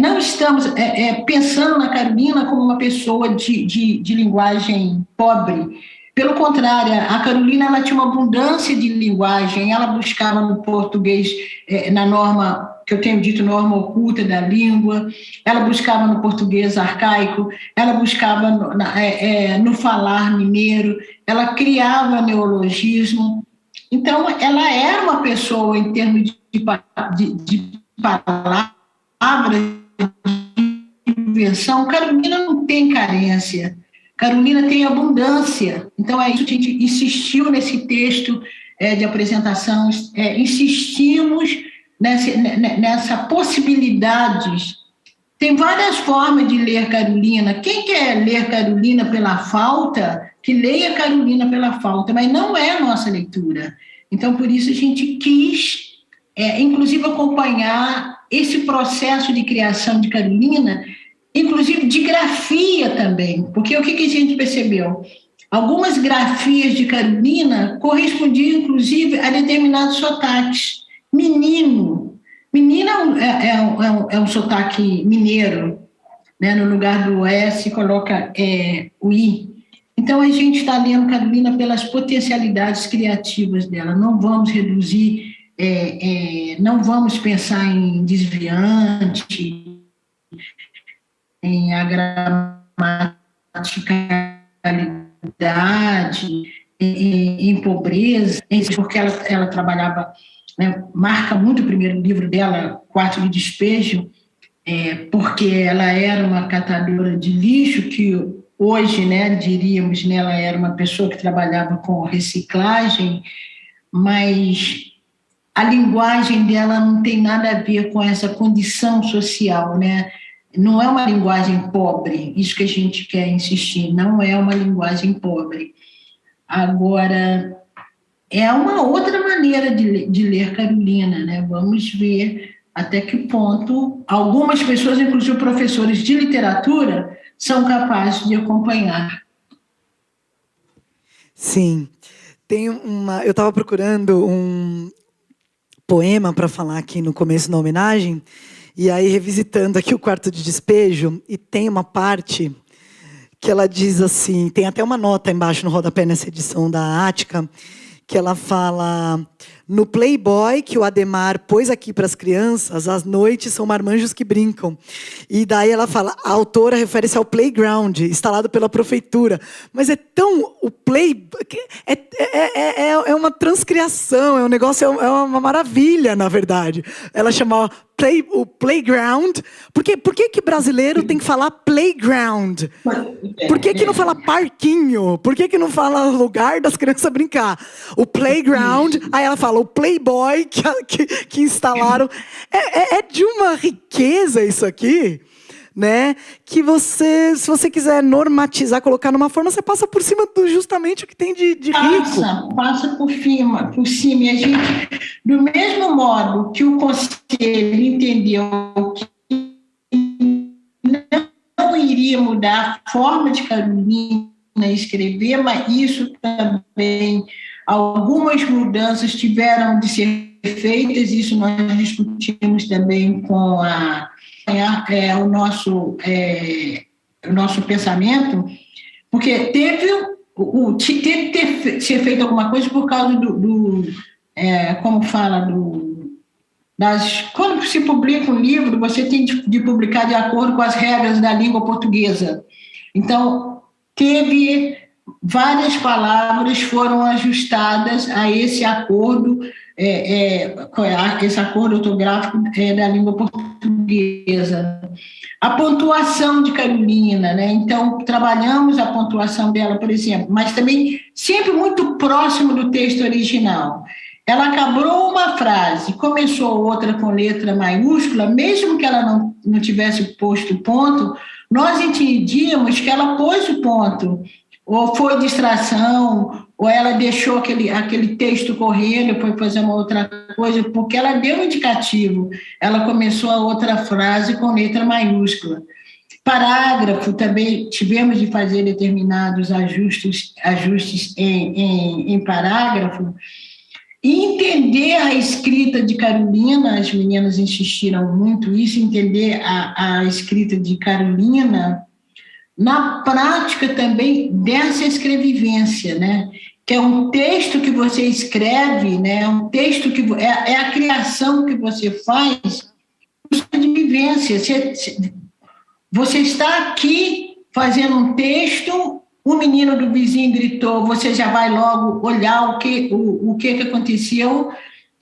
Não estamos pensando na Carolina como uma pessoa de linguagem pobre. Pelo contrário, a Carolina ela tinha uma abundância de linguagem, ela buscava no português, na norma, que eu tenho dito, norma oculta da língua, ela buscava no português arcaico, ela buscava no falar mineiro, ela criava neologismo. Então, ela era uma pessoa, em termos de palavras, de invenção. Carolina não tem carência. Carolina tem abundância. Então, é isso que a gente insistiu nesse texto de apresentação, insistimos nessa possibilidade. Tem várias formas de ler Carolina. Quem quer ler Carolina pela falta, que leia Carolina pela falta, mas não é a nossa leitura. Então, por isso, a gente quis, inclusive, acompanhar esse processo de criação de Carolina, inclusive de grafia também, porque o que a gente percebeu? Algumas grafias de Carolina correspondiam, inclusive, a determinados sotaques. Menina é um sotaque mineiro, né? No lugar do S coloca o I. Então, a gente está lendo Carolina pelas potencialidades criativas dela. Não vamos reduzir, não vamos pensar em desviante, em gramaticalidade, em pobreza, porque ela trabalhava, né, marca muito o primeiro livro dela, Quarto de Despejo, porque ela era uma catadora de lixo, que hoje, né, diríamos, né, ela era uma pessoa que trabalhava com reciclagem, mas a linguagem dela não tem nada a ver com essa condição social, né? Não é uma linguagem pobre, isso que a gente quer insistir, não é uma linguagem pobre. Agora, é uma outra maneira de ler Carolina, né? Vamos ver até que ponto algumas pessoas, inclusive professores de literatura, são capazes de acompanhar. Sim. Eu estava procurando poema para falar aqui no começo da homenagem, e aí revisitando aqui o Quarto de Despejo, e tem uma parte que ela diz assim, tem até uma nota embaixo no rodapé nessa edição da Ática, que ela fala: no Playboy que o Adhemar pôs aqui para as crianças, as noites são marmanjos que brincam. E daí ela fala, a autora refere-se ao playground, instalado pela prefeitura. Mas é tão... O play... É uma transcriação, é um negócio, é uma maravilha, na verdade. Ela chama o playground. Por que brasileiro tem que falar playground? Por que não fala parquinho? Por que não fala lugar das crianças brincar? O playground, aí ela fala o playboy que instalaram. É de uma riqueza isso aqui, né? Que você, se você quiser normatizar, colocar numa forma, você passa por cima justamente o que tem de rico. Passa por cima. E a gente, do mesmo modo que o Conselho entendeu que não iria mudar a forma de Carolina escrever, mas isso também, algumas mudanças tiveram de ser feitas, isso nós discutimos também com o nosso pensamento, porque teve que ser feito alguma coisa por causa quando se publica um livro, você tem de publicar de acordo com as regras da língua portuguesa. Então, teve várias palavras foram ajustadas a esse acordo, esse acordo ortográfico da língua portuguesa. A pontuação de Carolina, né? Então, trabalhamos a pontuação dela, por exemplo, mas também sempre muito próximo do texto original. Ela acabou uma frase, começou outra com letra maiúscula, mesmo que ela não tivesse posto ponto, nós entendíamos que ela pôs o ponto, ou foi distração, ou ela deixou aquele texto correndo e foi fazer uma outra coisa, porque ela deu um indicativo, ela começou a outra frase com letra maiúscula. Parágrafo, também tivemos de fazer determinados ajustes em parágrafo, e entender a escrita de Carolina, as meninas insistiram muito nisso, entender a escrita de Carolina na prática também dessa escrevivência, né? Que é um texto que você escreve, né? Um texto que é a criação que você faz de vivência. Você está aqui fazendo um texto, o menino do vizinho gritou, você já vai logo olhar o que aconteceu,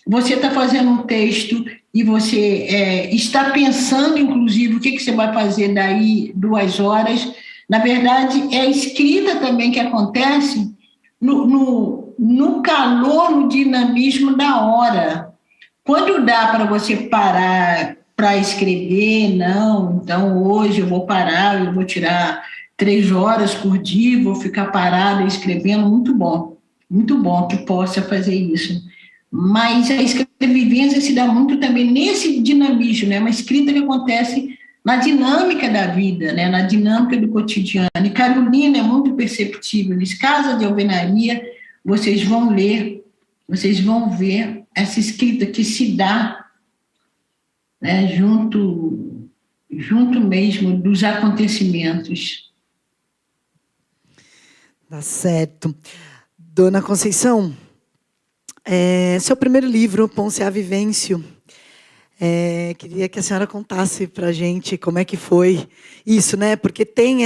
você está fazendo um texto e você está pensando, inclusive, o que você vai fazer daí 2 horas. Na verdade, é a escrita também que acontece no calor, no dinamismo da hora. Quando dá para você parar para escrever, não, então hoje eu vou parar, eu vou tirar 3 horas por dia, vou ficar parada escrevendo, muito bom que possa fazer isso. Mas a escrevivência se dá muito também nesse dinamismo, né? Uma escrita que acontece na dinâmica da vida, né? Na dinâmica do cotidiano. E Carolina é muito perceptível. Em Casa de Alvenaria, vocês vão ler, vocês vão ver essa escrita que se dá, né? junto mesmo dos acontecimentos. Tá certo. Dona Conceição, seu primeiro livro, Ponciá Vivêncio, queria que a senhora contasse para a gente como é que foi isso, né? Porque tem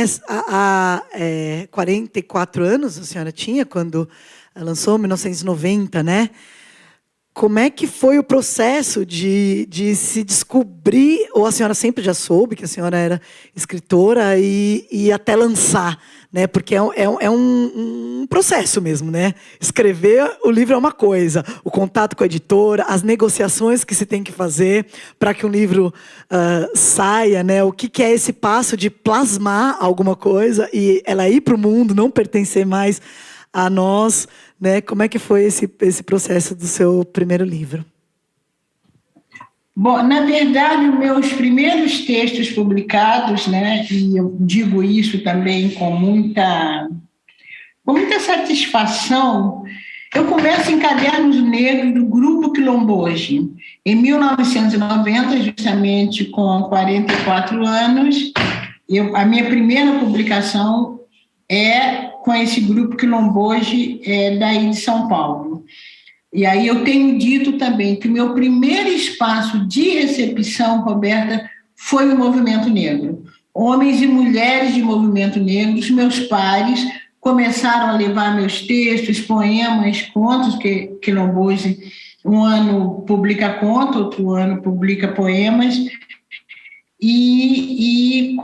44 anos a senhora tinha quando lançou, em 1990, né? Como é que foi o processo de se descobrir, ou a senhora sempre já soube que a senhora era escritora e até lançar, né? Porque é um processo mesmo, né? Escrever o livro é uma coisa, o contato com a editora, as negociações que se tem que fazer para que um livro saia, né? O que é esse passo de plasmar alguma coisa e ela ir para o mundo, não pertencer mais a nós, né? Como é que foi esse processo do seu primeiro livro? Bom, na verdade, os meus primeiros textos publicados, né, e eu digo isso também com muita satisfação, Eu começo em Cadernos Negros do Grupo Quilomboje, em 1990, justamente com 44 anos. A minha primeira publicação é com esse Grupo Quilomboje daí de São Paulo. E aí eu tenho dito também que o meu primeiro espaço de recepção, Roberta, foi o movimento negro. Homens e mulheres de movimento negro, os meus pares, começaram a levar meus textos, poemas, contos, que Quilomboje um ano publica conto, outro ano publica poemas, e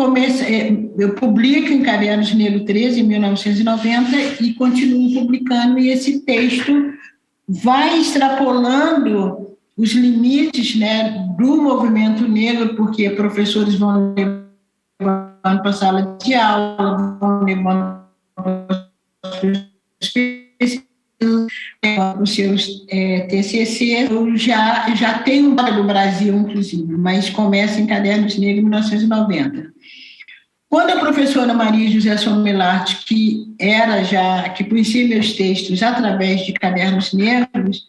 eu publico em Cadernos Negros 13, em 1990, e continuo publicando, e esse texto vai extrapolando os limites, né, do movimento negro, porque professores vão levando para a sala de aula, vão levando para os seus TCC. Eu já tenho um do Brasil, inclusive, mas começa em Cadernos Negros, em 1990. Quando a professora Maria José Somelart, que conhecia meus textos através de Cadernos Negros,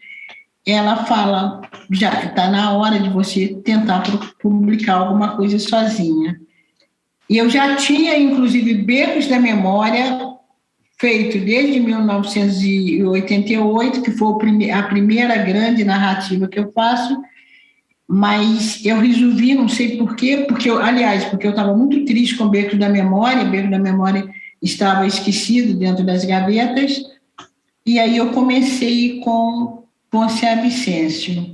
ela fala, já está na hora de você tentar publicar alguma coisa sozinha. E eu já tinha, inclusive, Becos da Memória, feito desde 1988, que foi a primeira grande narrativa que eu faço, mas eu resolvi, não sei por quê, porque eu estava muito triste com o Beco da Memória estava esquecido dentro das gavetas, e aí eu comecei com Poncia Vicêncio.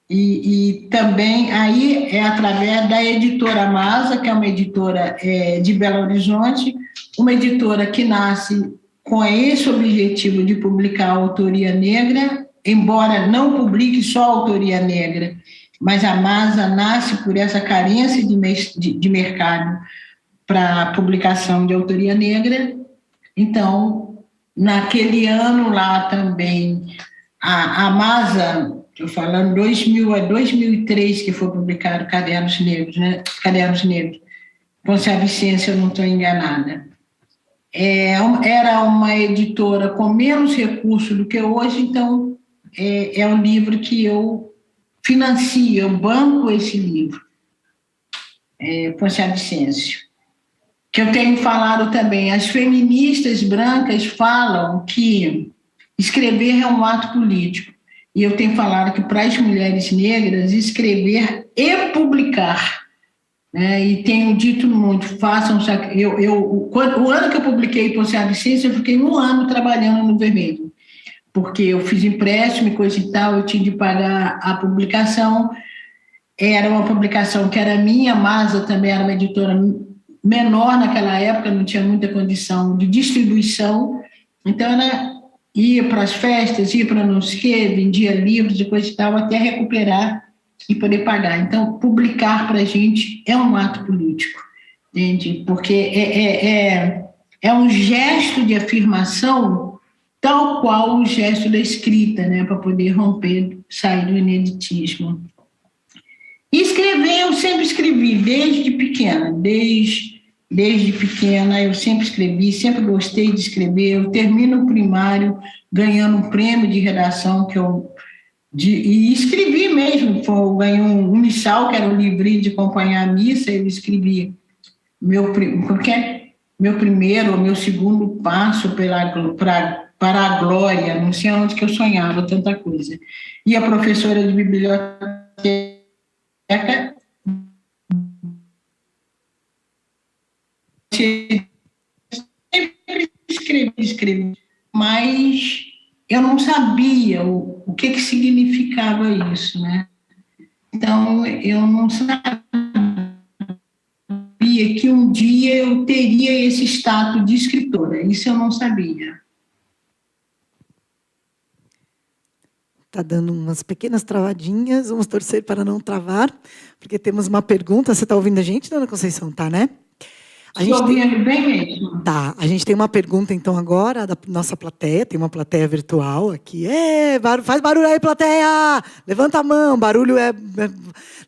E também aí é através da editora Masa, que é uma editora de Belo Horizonte, uma editora que nasce com esse objetivo de publicar a autoria negra, embora não publique só a autoria negra, mas a Masa nasce por essa carência de mercado para publicação de autoria negra. Então, naquele ano lá também, a Masa, estou falando 2000 a 2003, que foi publicado Cadernos Negros, né? Cadernos Negros, Poncia Vicêncio, eu não estou enganada. Era uma editora com menos recursos do que hoje, então é um livro que eu financio, eu banco esse livro, Poncia Vicêncio. Que eu tenho falado também, as feministas brancas falam que escrever é um ato político. E eu tenho falado que para as mulheres negras, escrever e publicar, né? E tenho dito muito, façam... o ano que eu publiquei Poncia Vicêncio, eu fiquei 1 ano trabalhando no Vermelho, porque eu fiz empréstimo e coisa e tal, eu tinha de pagar a publicação. Era uma publicação que era minha, a Masa também era uma editora menor naquela época, não tinha muita condição de distribuição, então ela ia para as festas, ia para não sei o quê, vendia livros e coisa e tal, até recuperar e poder pagar. Então, publicar para a gente é um ato político, entende? Porque é um gesto de afirmação, tal qual o gesto da escrita, né, para poder romper, sair do ineditismo. E escrever, eu sempre escrevi, desde pequena, desde pequena eu sempre escrevi, sempre gostei de escrever. Eu termino o primário ganhando um prêmio de redação e escrevi mesmo. Eu ganhei um missal, que era um livrinho de acompanhar a missa. Eu escrevi meu primeiro ou meu segundo passo para a glória, não sei onde que eu sonhava tanta coisa. E a professora de biblioteca sempre escrevi, mas eu não sabia o que significava isso, né? Então, eu não sabia que um dia eu teria esse status de escritora, isso eu não sabia. Está dando umas pequenas travadinhas, vamos torcer para não travar, porque temos uma pergunta. Você está ouvindo a gente, dona Conceição? Tá, né? Estou ouvindo bem mesmo. Tá, a gente tem uma pergunta, então, agora, da nossa plateia. Tem uma plateia virtual aqui. Faz barulho aí, plateia! Levanta a mão. Barulho é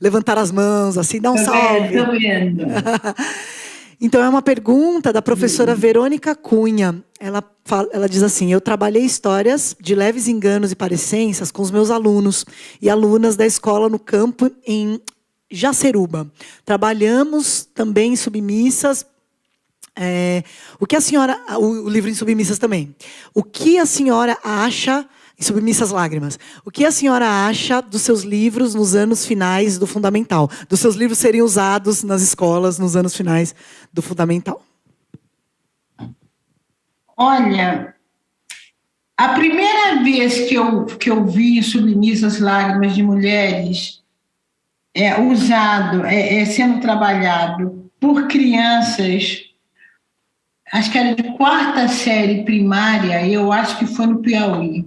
levantar as mãos, assim, dá um salve. Estou vendo. Então, é uma pergunta da professora Verônica Cunha. Ela diz assim: eu trabalhei histórias de leves enganos e parecenças com os meus alunos e alunas da escola no campo em Jaceruba. Trabalhamos também em submissas. O que a senhora... O livro em submissas também. O que a senhora acha... Em Submissas Lágrimas. O que a senhora acha dos seus livros nos anos finais do Fundamental? Dos seus livros serem usados nas escolas nos anos finais do Fundamental? Olha, a primeira vez que eu vi Submissas Lágrimas de Mulheres sendo trabalhado por crianças, acho que era de 4ª série primária, eu acho que foi no Piauí.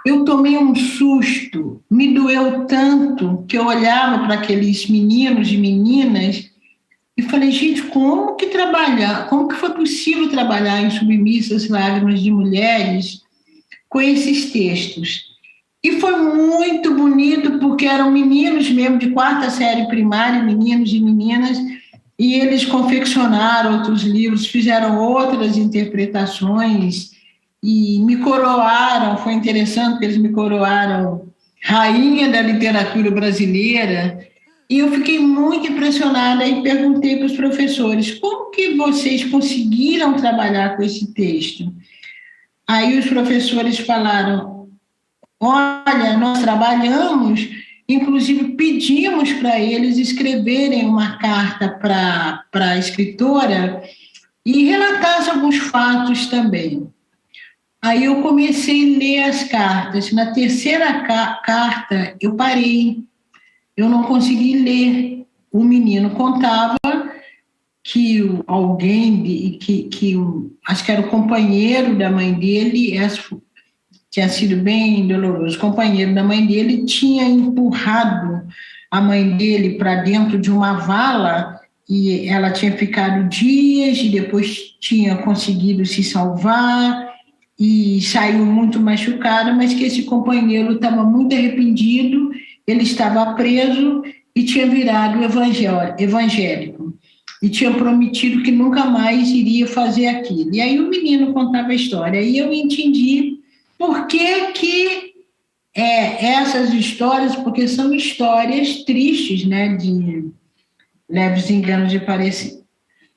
Eu tomei um susto, me doeu tanto que eu olhava para aqueles meninos e meninas e falei, gente, como que foi possível trabalhar em Submissas Lágrimas de Mulheres com esses textos? E foi muito bonito, porque eram meninos mesmo de 4ª série primária, meninos e meninas, e eles confeccionaram outros livros, fizeram outras interpretações, e me coroaram, foi interessante, porque eles me coroaram rainha da literatura brasileira, e eu fiquei muito impressionada e perguntei para os professores, como que vocês conseguiram trabalhar com esse texto? Aí os professores falaram, olha, nós trabalhamos, inclusive pedimos para eles escreverem uma carta para a escritora e relatassem alguns fatos também. Aí eu comecei a ler as cartas. Na 3ª carta, eu parei. Eu não consegui ler. O menino contava que alguém, acho que era o companheiro da mãe dele, tinha sido bem doloroso, o companheiro da mãe dele tinha empurrado a mãe dele para dentro de uma vala e ela tinha ficado dias e depois tinha conseguido se salvar e saiu muito machucada, mas que esse companheiro estava muito arrependido, ele estava preso e tinha virado evangélico e tinha prometido que nunca mais iria fazer aquilo. E aí o menino contava a história, e eu entendi por que essas histórias, porque são histórias tristes, né, de leves enganos de parecer.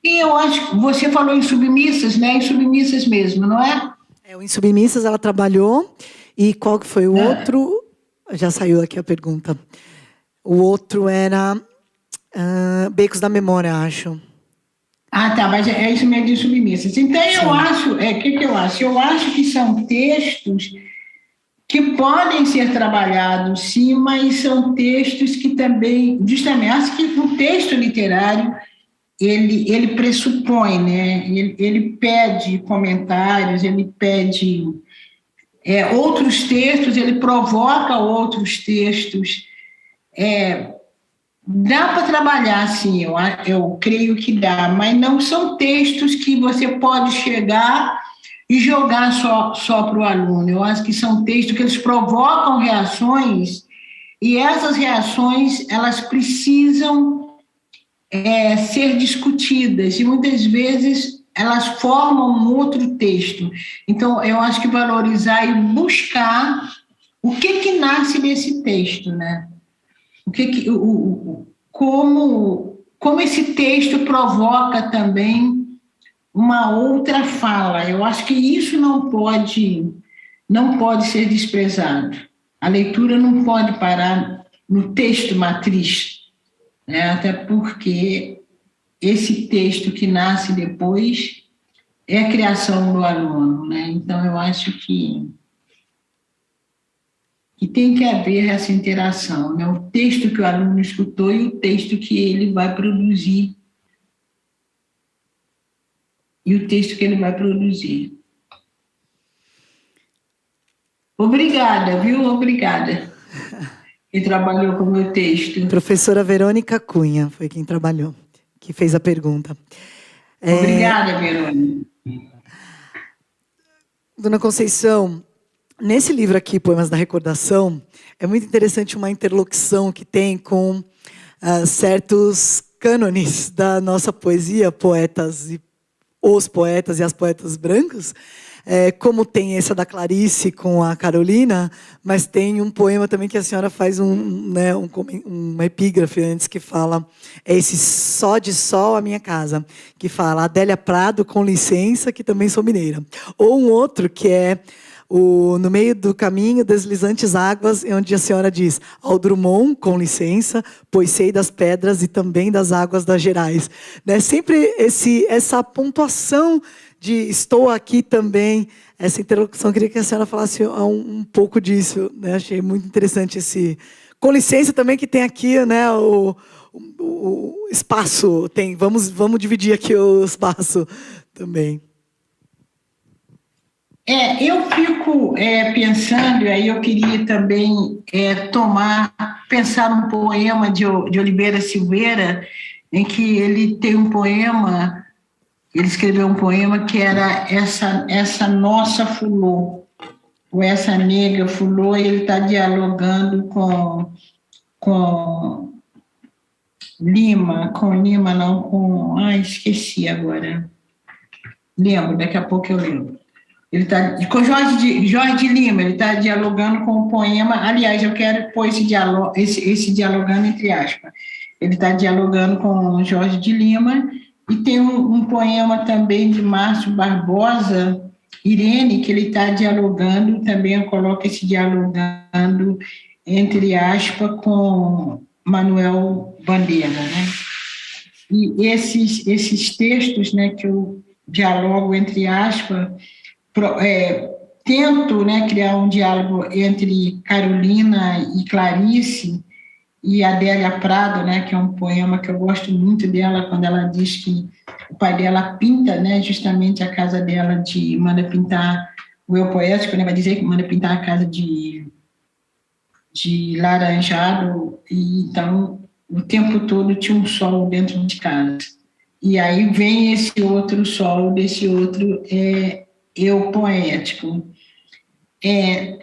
E eu acho que você falou em Submissas, né, em Submissas mesmo, não é? Em Submissas ela trabalhou, e qual que foi o outro? Já saiu aqui a pergunta. O outro era Becos da Memória, acho. Ah, tá, mas é isso mesmo de Submissas. Então, eu acho, que eu acho? Eu acho que são textos que podem ser trabalhados, sim, mas são textos que também, justamente, acho que o texto literário, ele pressupõe, né? Ele pede comentários, ele pede outros textos, ele provoca outros textos. Dá para trabalhar, sim, eu creio que dá, mas não são textos que você pode chegar e jogar só para o aluno. Eu acho que são textos que eles provocam reações, e essas reações, elas precisam ser discutidas, e muitas vezes elas formam um outro texto. Então, eu acho que valorizar e buscar o que nasce desse texto, né? Como esse texto provoca também uma outra fala. Eu acho que isso não pode ser desprezado. A leitura não pode parar no texto matriz, né? Até porque esse texto que nasce depois é a criação do aluno, né? Então, eu acho que tem que haver essa interação, né? O texto que o aluno escutou e o texto que ele vai produzir. Obrigada, viu? Obrigada. Quem trabalhou com o meu texto. Professora Verônica Cunha foi quem trabalhou, que fez a pergunta. Obrigada, Verônica. Dona Conceição, nesse livro aqui, Poemas da Recordação, é muito interessante uma interlocução que tem com certos cânones da nossa poesia, os poetas e as poetas brancos, como tem essa da Clarice com a Carolina, mas tem um poema também que a senhora faz uma epígrafe antes que fala, é esse Só de Sol a Minha Casa, que fala Adélia Prado, com licença, que também sou mineira. Ou um outro que é No Meio do Caminho, Deslizantes Águas, onde a senhora diz ao Drummond, com licença, pois sei das pedras e também das águas das Gerais. Né? Sempre essa pontuação de estou aqui também, essa interlocução. Queria que a senhora falasse um pouco disso. Né? Achei muito interessante esse... Com licença também que tem aqui, né, o espaço. Vamos dividir aqui o espaço também. Eu fico pensando, e aí eu queria também pensar um poema de Oliveira Silveira, em que ele tem um poema, ele escreveu um poema que era essa nossa fulô, ou essa negra fulô, e ele está dialogando com Lima, esqueci agora. Lembro, daqui a pouco eu lembro. Ele está com Jorge Lima, ele está dialogando com o poema. Aliás, eu quero pôr esse dialogando entre aspas. Ele está dialogando com Jorge de Lima, e tem um poema também de Márcio Barbosa, Irene, que ele está dialogando, também eu coloco esse dialogando entre aspas com Manuel Bandeira, né? E esses textos, né, que eu dialogo entre aspas, tento, né, criar um diálogo entre Carolina e Clarice e Adélia Prado, né, que é um poema que eu gosto muito dela, quando ela diz que o pai dela pinta, né, justamente a casa dela manda pintar o eu poético, né, vai dizer que manda pintar a casa de laranjado, e então o tempo todo tinha um sol dentro de casa. E aí vem esse outro sol, desse outro eu poético.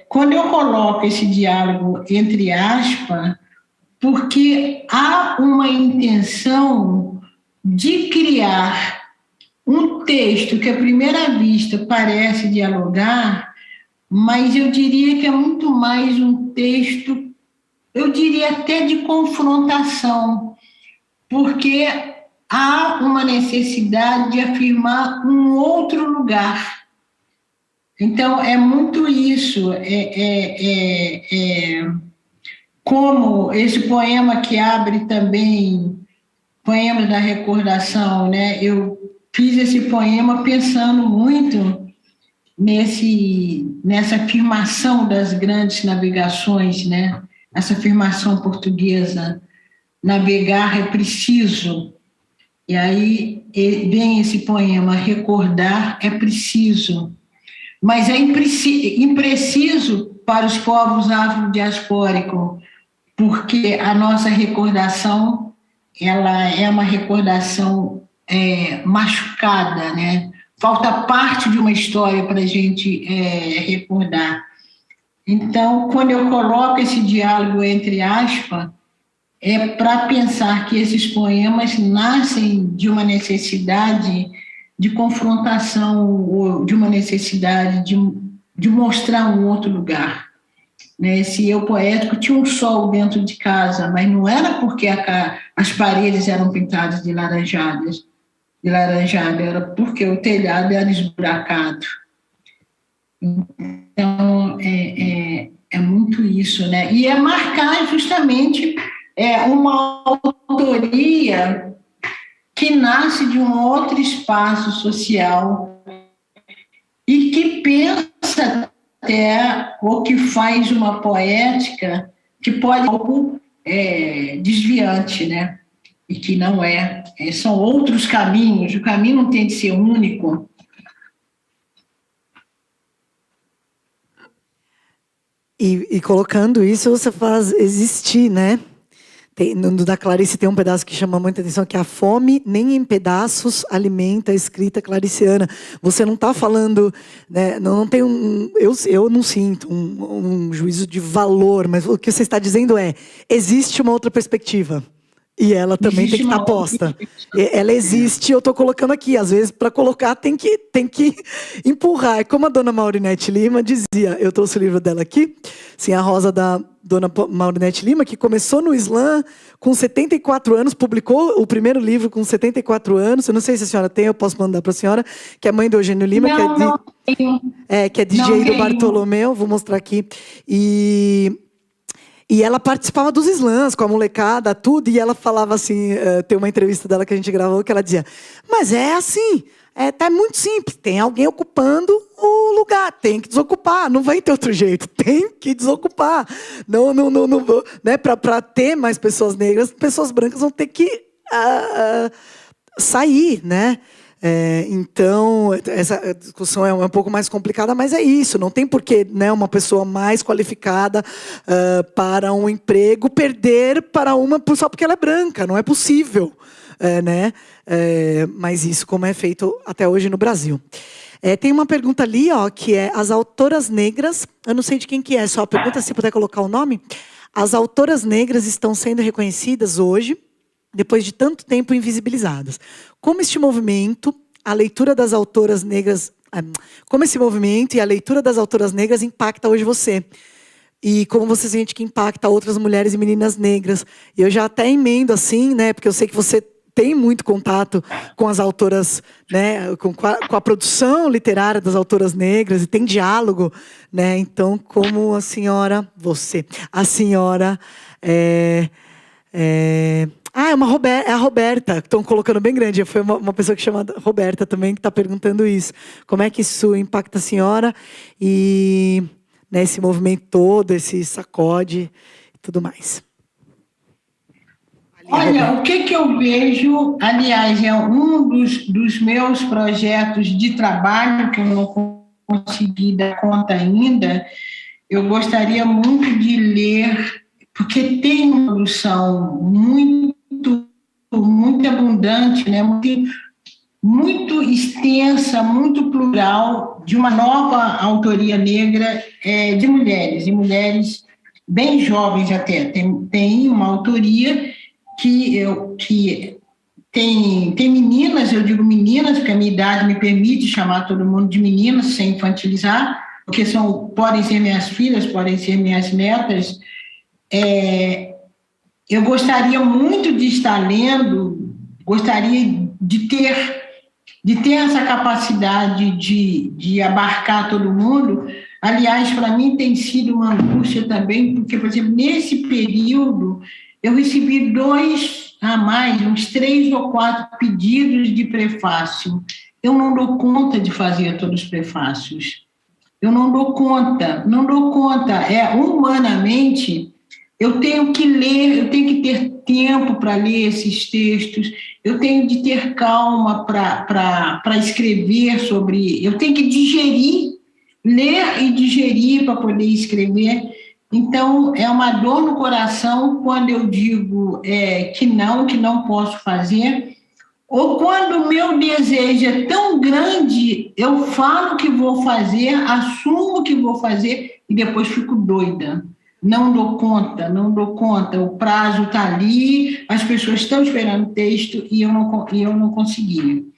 Quando eu coloco esse diálogo entre aspas, porque há uma intenção de criar um texto que à primeira vista parece dialogar, mas eu diria que é muito mais um texto, eu diria até de confrontação, porque há uma necessidade de afirmar um outro lugar. Então, é muito isso, como esse poema que abre também, Poemas da Recordação, né? Eu fiz esse poema pensando muito nessa afirmação das grandes navegações, né? Essa afirmação portuguesa, navegar é preciso. E aí vem esse poema, recordar é preciso. Mas é impreciso para os povos afrodiaspóricos, porque a nossa recordação, ela é uma recordação machucada, né? Falta parte de uma história para a gente recordar. Então, quando eu coloco esse diálogo entre aspas, é para pensar que esses poemas nascem de uma necessidade de confrontação, ou de uma necessidade de mostrar um outro lugar. Né? Esse eu poético tinha um sol dentro de casa, mas não era porque as paredes eram pintadas de laranjada, era porque o telhado era esburacado. Então, é muito isso, né? E é marcar justamente uma autoria que nasce de um outro espaço social e que pensa até, ou que faz uma poética que pode ser algo desviante, né? E que não são outros caminhos, o caminho não tem de ser único. E colocando isso, você faz existir, né? No da Clarice tem um pedaço que chama muita atenção, que a fome nem em pedaços alimenta a escrita clariciana. Você não está falando, né, não tem eu não sinto um juízo de valor, mas o que você está dizendo existe uma outra perspectiva. E ela também tem que estar posta. Ela existe, eu estou colocando aqui. Às vezes, para colocar, tem que empurrar. Como a dona Maurinete Lima dizia, eu trouxe o livro dela aqui, assim, a Rosa da dona Maurinete Lima, que começou no Islã com 74 anos, publicou o primeiro livro com 74 anos. Eu não sei se a senhora tem, eu posso mandar para a senhora, que é mãe do Eugênio Lima, que é DJ do Bartolomeu. Vou mostrar aqui. E ela participava dos slams com a molecada, tudo, e ela falava assim, tem uma entrevista dela que a gente gravou, que ela dizia, mas é assim, tá muito simples, tem alguém ocupando o lugar, tem que desocupar, não vai ter outro jeito, tem que desocupar. Não, né? Para ter mais pessoas negras, pessoas brancas vão ter que sair, né? Então, essa discussão é um pouco mais complicada, mas é isso. Não tem porquê, né, uma pessoa mais qualificada para um emprego perder para uma só porque ela é branca. Não é possível. Né? Mas isso como é feito até hoje no Brasil. Tem uma pergunta ali, ó, que é as autoras negras. Eu não sei de quem que é, só a pergunta, se puder colocar o nome. As autoras negras estão sendo reconhecidas hoje, depois de tanto tempo invisibilizadas. Como este movimento, a leitura das autoras negras, como esse movimento e a leitura das autoras negras impacta hoje você? E como você sente que impacta outras mulheres e meninas negras? E eu já até emendo assim, né, porque eu sei que você tem muito contato com as autoras, né, com a produção literária das autoras negras, e tem diálogo, né? Então, como a senhora é a Roberta, que estão colocando bem grande. Foi uma pessoa que chama Roberta também, que está perguntando isso. Como é que isso impacta a senhora? E, né, esse movimento todo, esse sacode e tudo mais. Olha, o que eu vejo, aliás, é um dos meus projetos de trabalho, que eu não consegui dar conta ainda. Eu gostaria muito de ler, porque tem uma produção muito abundante, né? Muito extensa, muito plural, de uma nova autoria negra, de mulheres bem jovens até. Tem uma autoria que tem meninas, eu digo meninas, porque a minha idade me permite chamar todo mundo de meninas, sem infantilizar, porque podem ser minhas filhas, podem ser minhas netas. Eu gostaria muito de estar lendo, gostaria de ter essa capacidade de abarcar todo mundo. Aliás, para mim tem sido uma angústia também, porque, por exemplo, nesse período, eu recebi uns 3 ou 4 pedidos de prefácio. Eu não dou conta de fazer todos os prefácios. Eu não dou conta. Humanamente, eu tenho que ler, eu tenho que ter tempo para ler esses textos, eu tenho de ter calma para escrever sobre... Eu tenho que digerir, ler e digerir para poder escrever. Então, é uma dor no coração quando eu digo que não posso fazer, ou quando o meu desejo é tão grande, eu falo que vou fazer, assumo que vou fazer e depois fico doida. Não dou conta, o prazo está ali, as pessoas estão esperando o texto e eu não consegui.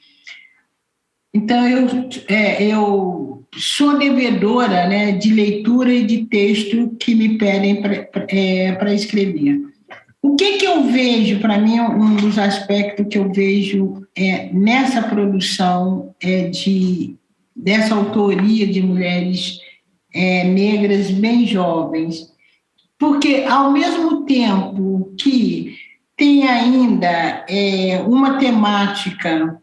Então, eu sou devedora, né, de leitura e de texto que me pedem para escrever. O que eu vejo, para mim, um dos aspectos que eu vejo nessa produção dessa autoria de mulheres negras bem jovens, porque, ao mesmo tempo que tem ainda uma temática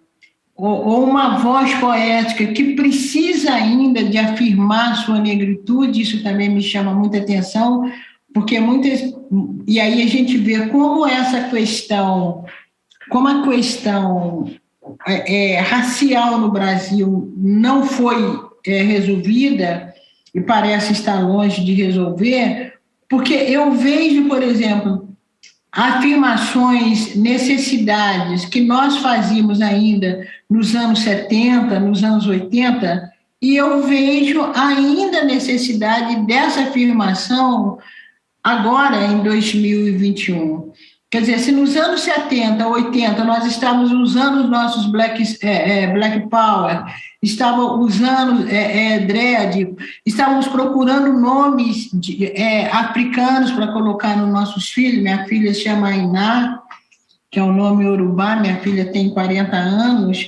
ou uma voz poética que precisa ainda de afirmar sua negritude, isso também me chama muita atenção, porque e aí a gente vê como a questão racial no Brasil não foi resolvida e parece estar longe de resolver, porque eu vejo, por exemplo, afirmações, necessidades que nós fazíamos ainda nos anos 70, nos anos 80, e eu vejo ainda a necessidade dessa afirmação agora, em 2021. Quer dizer, se nos anos 70, 80, nós estávamos usando os nossos Black Power, estávamos usando dread, estávamos procurando nomes africanos para colocar nos nossos filhos. Minha filha se chama Ainá, que é o nome Yorubá, minha filha tem 40 anos.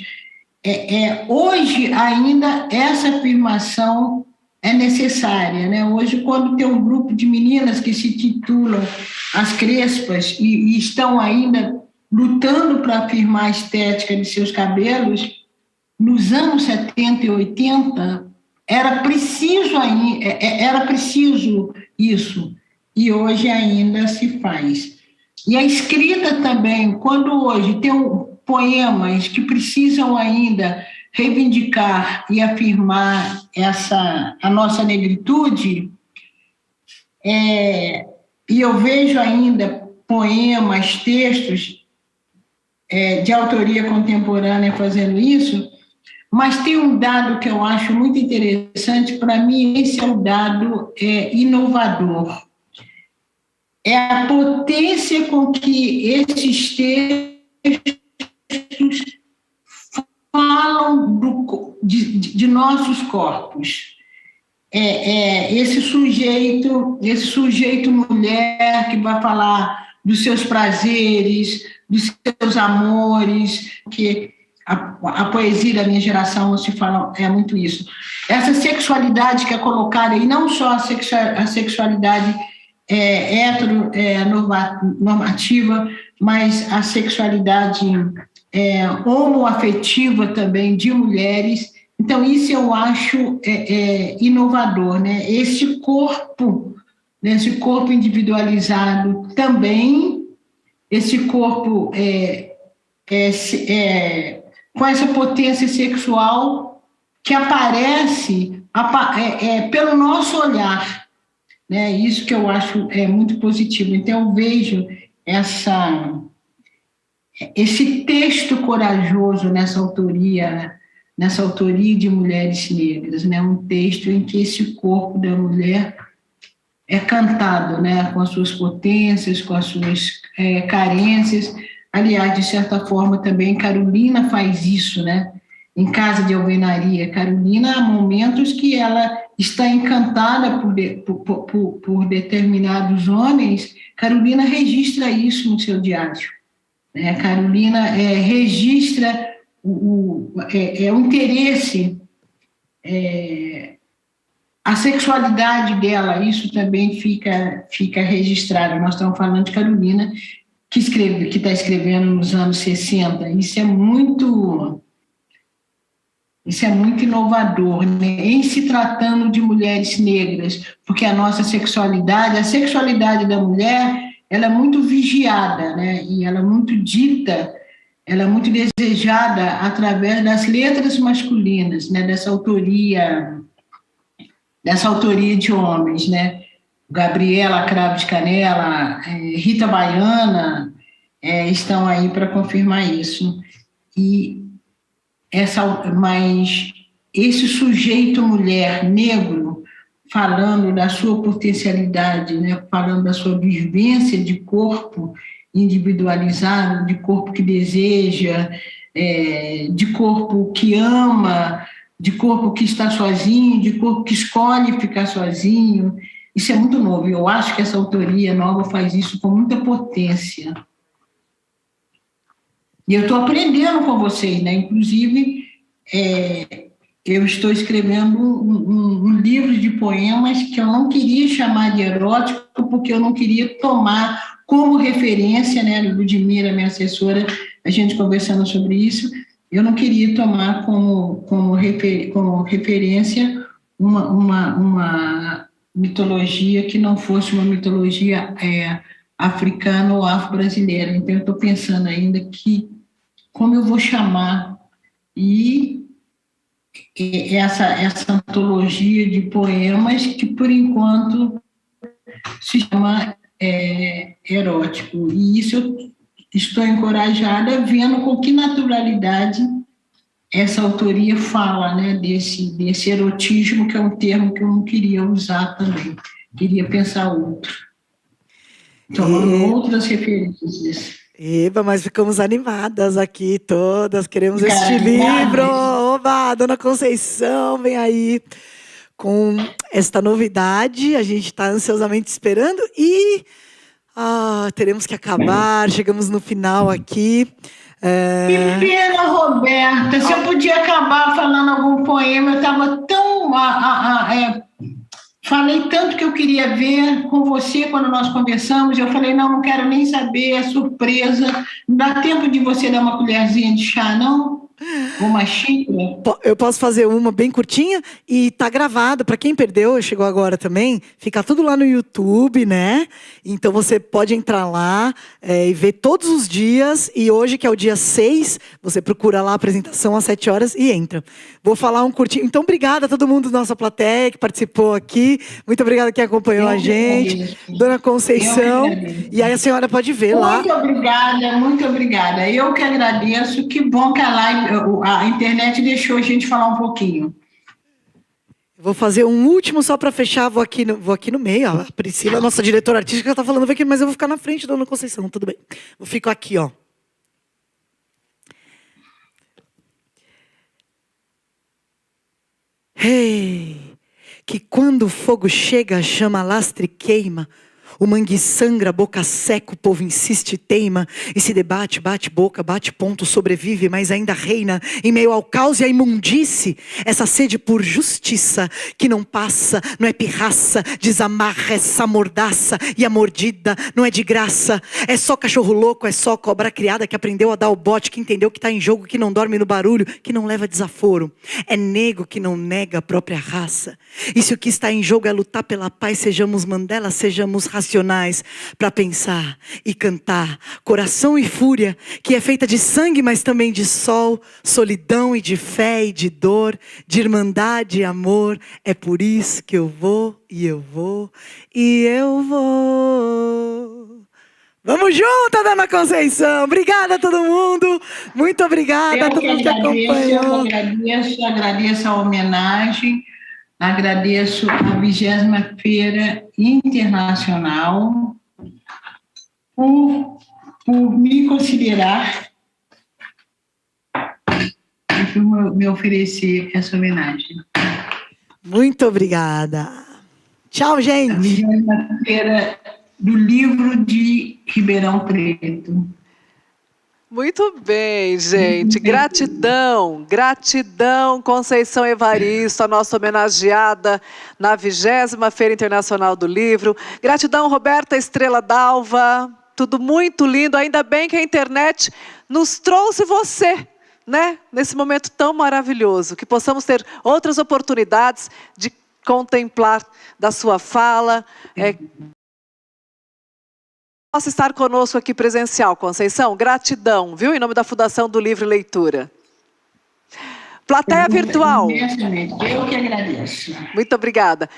Hoje, ainda, essa afirmação é necessária, né? Hoje, quando tem um grupo de meninas que se titulam as Crespas e estão ainda lutando para afirmar a estética de seus cabelos, nos anos 70 e 80, era preciso isso, e hoje ainda se faz. E a escrita também, quando hoje tem poemas que precisam ainda reivindicar e afirmar a nossa negritude, e eu vejo ainda poemas, textos de autoria contemporânea fazendo isso, mas tem um dado que eu acho muito interessante, para mim esse é o dado inovador. É a potência com que esses textos falam de nossos corpos. Esse sujeito mulher que vai falar dos seus prazeres, dos seus amores, que a poesia da minha geração se fala muito isso. Essa sexualidade que é colocada, e não só a sexualidade heteronormativa, mas a sexualidade homoafetiva também de mulheres. Então, isso eu acho inovador, né? Esse corpo individualizado também, esse corpo com essa potência sexual que aparece pelo nosso olhar, né? Isso que eu acho muito positivo. Então, eu vejo esse texto corajoso nessa autoria de mulheres negras, né? Um texto em que esse corpo da mulher é cantado, né? Com as suas potências, com as suas carências. Aliás, de certa forma, também Carolina faz isso, né? Em Casa de Alvenaria, Carolina, há momentos que ela está encantada por determinados homens. Carolina registra isso no seu diário. Né? Carolina registra o interesse, a sexualidade dela, isso também fica registrado. Nós estamos falando de Carolina, que está escrevendo nos anos 60. Isso é muito inovador, né? Em se tratando de mulheres negras, porque a sexualidade da mulher, ela é muito vigiada, né? E ela é muito dita, ela é muito desejada através das letras masculinas, né? Dessa autoria de homens, né? Gabriela Cravo de Canela, Rita Baiana, estão aí para confirmar isso. Mas esse sujeito mulher negro, falando da sua potencialidade, né, falando da sua vivência de corpo individualizado, de corpo que deseja, de corpo que ama, de corpo que está sozinho, de corpo que escolhe ficar sozinho. Isso é muito novo. Eu acho que essa autoria nova faz isso com muita potência. E eu estou aprendendo com vocês, né? Inclusive, eu estou escrevendo um livro de poemas que eu não queria chamar de erótico, porque eu não queria tomar como referência, né? Ludmila, minha assessora, a gente conversando sobre isso, eu não queria tomar como referência uma mitologia que não fosse uma mitologia africana ou afro-brasileira. Então, eu estou pensando ainda como eu vou chamar, e essa antologia de poemas que, por enquanto, se chama erótico. E isso eu estou encorajada, vendo com que naturalidade essa autoria fala, né, desse erotismo, que é um termo que eu não queria usar também, queria pensar outro. tomando outras referências. Eba, mas ficamos animadas aqui todas, queremos este livro. Oba, Dona Conceição, vem aí com esta novidade, a gente está ansiosamente esperando e teremos que acabar, chegamos no final aqui. Que pena, Roberta, se eu podia acabar falando algum poema, eu estava tão... falei tanto que eu queria ver com você quando nós conversamos, eu falei, não quero nem saber, é surpresa, não dá tempo de você dar uma colherzinha de chá, não? Uma xícara? Eu posso fazer uma bem curtinha e tá gravado. Para quem perdeu, chegou agora também, fica tudo lá no YouTube, né? Então você pode entrar lá e ver todos os dias. E hoje, que é o dia 6, você procura lá a apresentação às 7 horas e entra. Vou falar um curtinho. Então, obrigada a todo mundo da nossa plateia que participou aqui. Muito obrigada quem acompanhou a gente. Dona Conceição. E aí a senhora pode ver lá. Muito obrigada. Eu que agradeço. Que bom que a internet deixou a gente falar um pouquinho. Vou fazer um último só para fechar. Vou aqui no meio. A Priscila, nossa diretora artística, está falando aqui, mas eu vou ficar na frente, Dona Conceição. Tudo bem. Eu fico aqui, ó. Hey, que quando o fogo chega, a chama lastra e queima. O mangue sangra, a boca seca, o povo insiste e teima. E se debate, bate boca, bate ponto, sobrevive, mas ainda reina em meio ao caos e à imundície. Essa sede por justiça que não passa, não é pirraça, desamarra essa mordaça. E a mordida não é de graça. É só cachorro louco, é só cobra criada que aprendeu a dar o bote, que entendeu que tá em jogo, que não dorme no barulho, que não leva desaforo. É nego que não nega a própria raça. E se o que está em jogo é lutar pela paz, sejamos Mandela, sejamos racionais para pensar e cantar, coração e fúria, que é feita de sangue, mas também de sol, solidão e de fé e de dor, de irmandade e amor. É por isso que eu vou e eu vou e eu vou. Vamos junto, Dona Conceição. Obrigada a todo mundo. Muito obrigada a todo mundo que acompanhou. Eu agradeço a homenagem. Agradeço a 20ª Feira Internacional por me considerar e por me oferecer essa homenagem. Muito obrigada. Tchau, gente. A 20ª Feira do Livro de Ribeirão Preto. Muito bem, gente. Gratidão, gratidão, Conceição Evaristo, a nossa homenageada na 20ª Feira Internacional do Livro. Gratidão, Roberta Estrela Dalva. Tudo muito lindo. Ainda bem que a internet nos trouxe você, né? Nesse momento tão maravilhoso. Que possamos ter outras oportunidades de contemplar da sua fala. Possa estar conosco aqui presencial, Conceição. Gratidão, viu? Em nome da Fundação do Livro e Leitura. Plateia virtual. Eu que agradeço. Muito obrigada.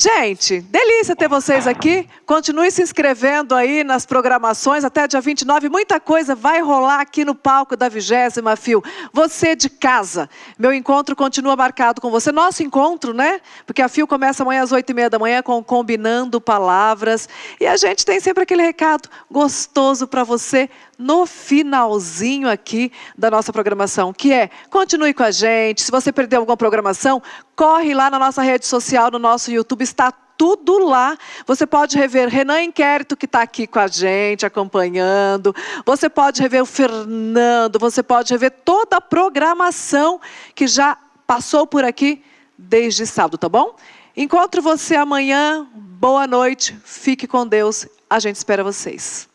Gente, delícia ter vocês aqui. Continue se inscrevendo aí nas programações até dia 29. Muita coisa vai rolar aqui no palco da 20ª FIL. Você de casa, meu encontro continua marcado com você. Nosso encontro, né? Porque a FIL começa amanhã às 8h30 da manhã com Combinando Palavras. E a gente tem sempre aquele recado gostoso para você no finalzinho aqui da nossa programação, que é, continue com a gente. Se você perdeu alguma programação, corre lá na nossa rede social, no nosso YouTube, está tudo lá. Você pode rever Renan Inquérito, que está aqui com a gente, acompanhando. Você pode rever o Fernando, você pode rever toda a programação que já passou por aqui desde sábado, tá bom? Encontro você amanhã. Boa noite, fique com Deus. A gente espera vocês.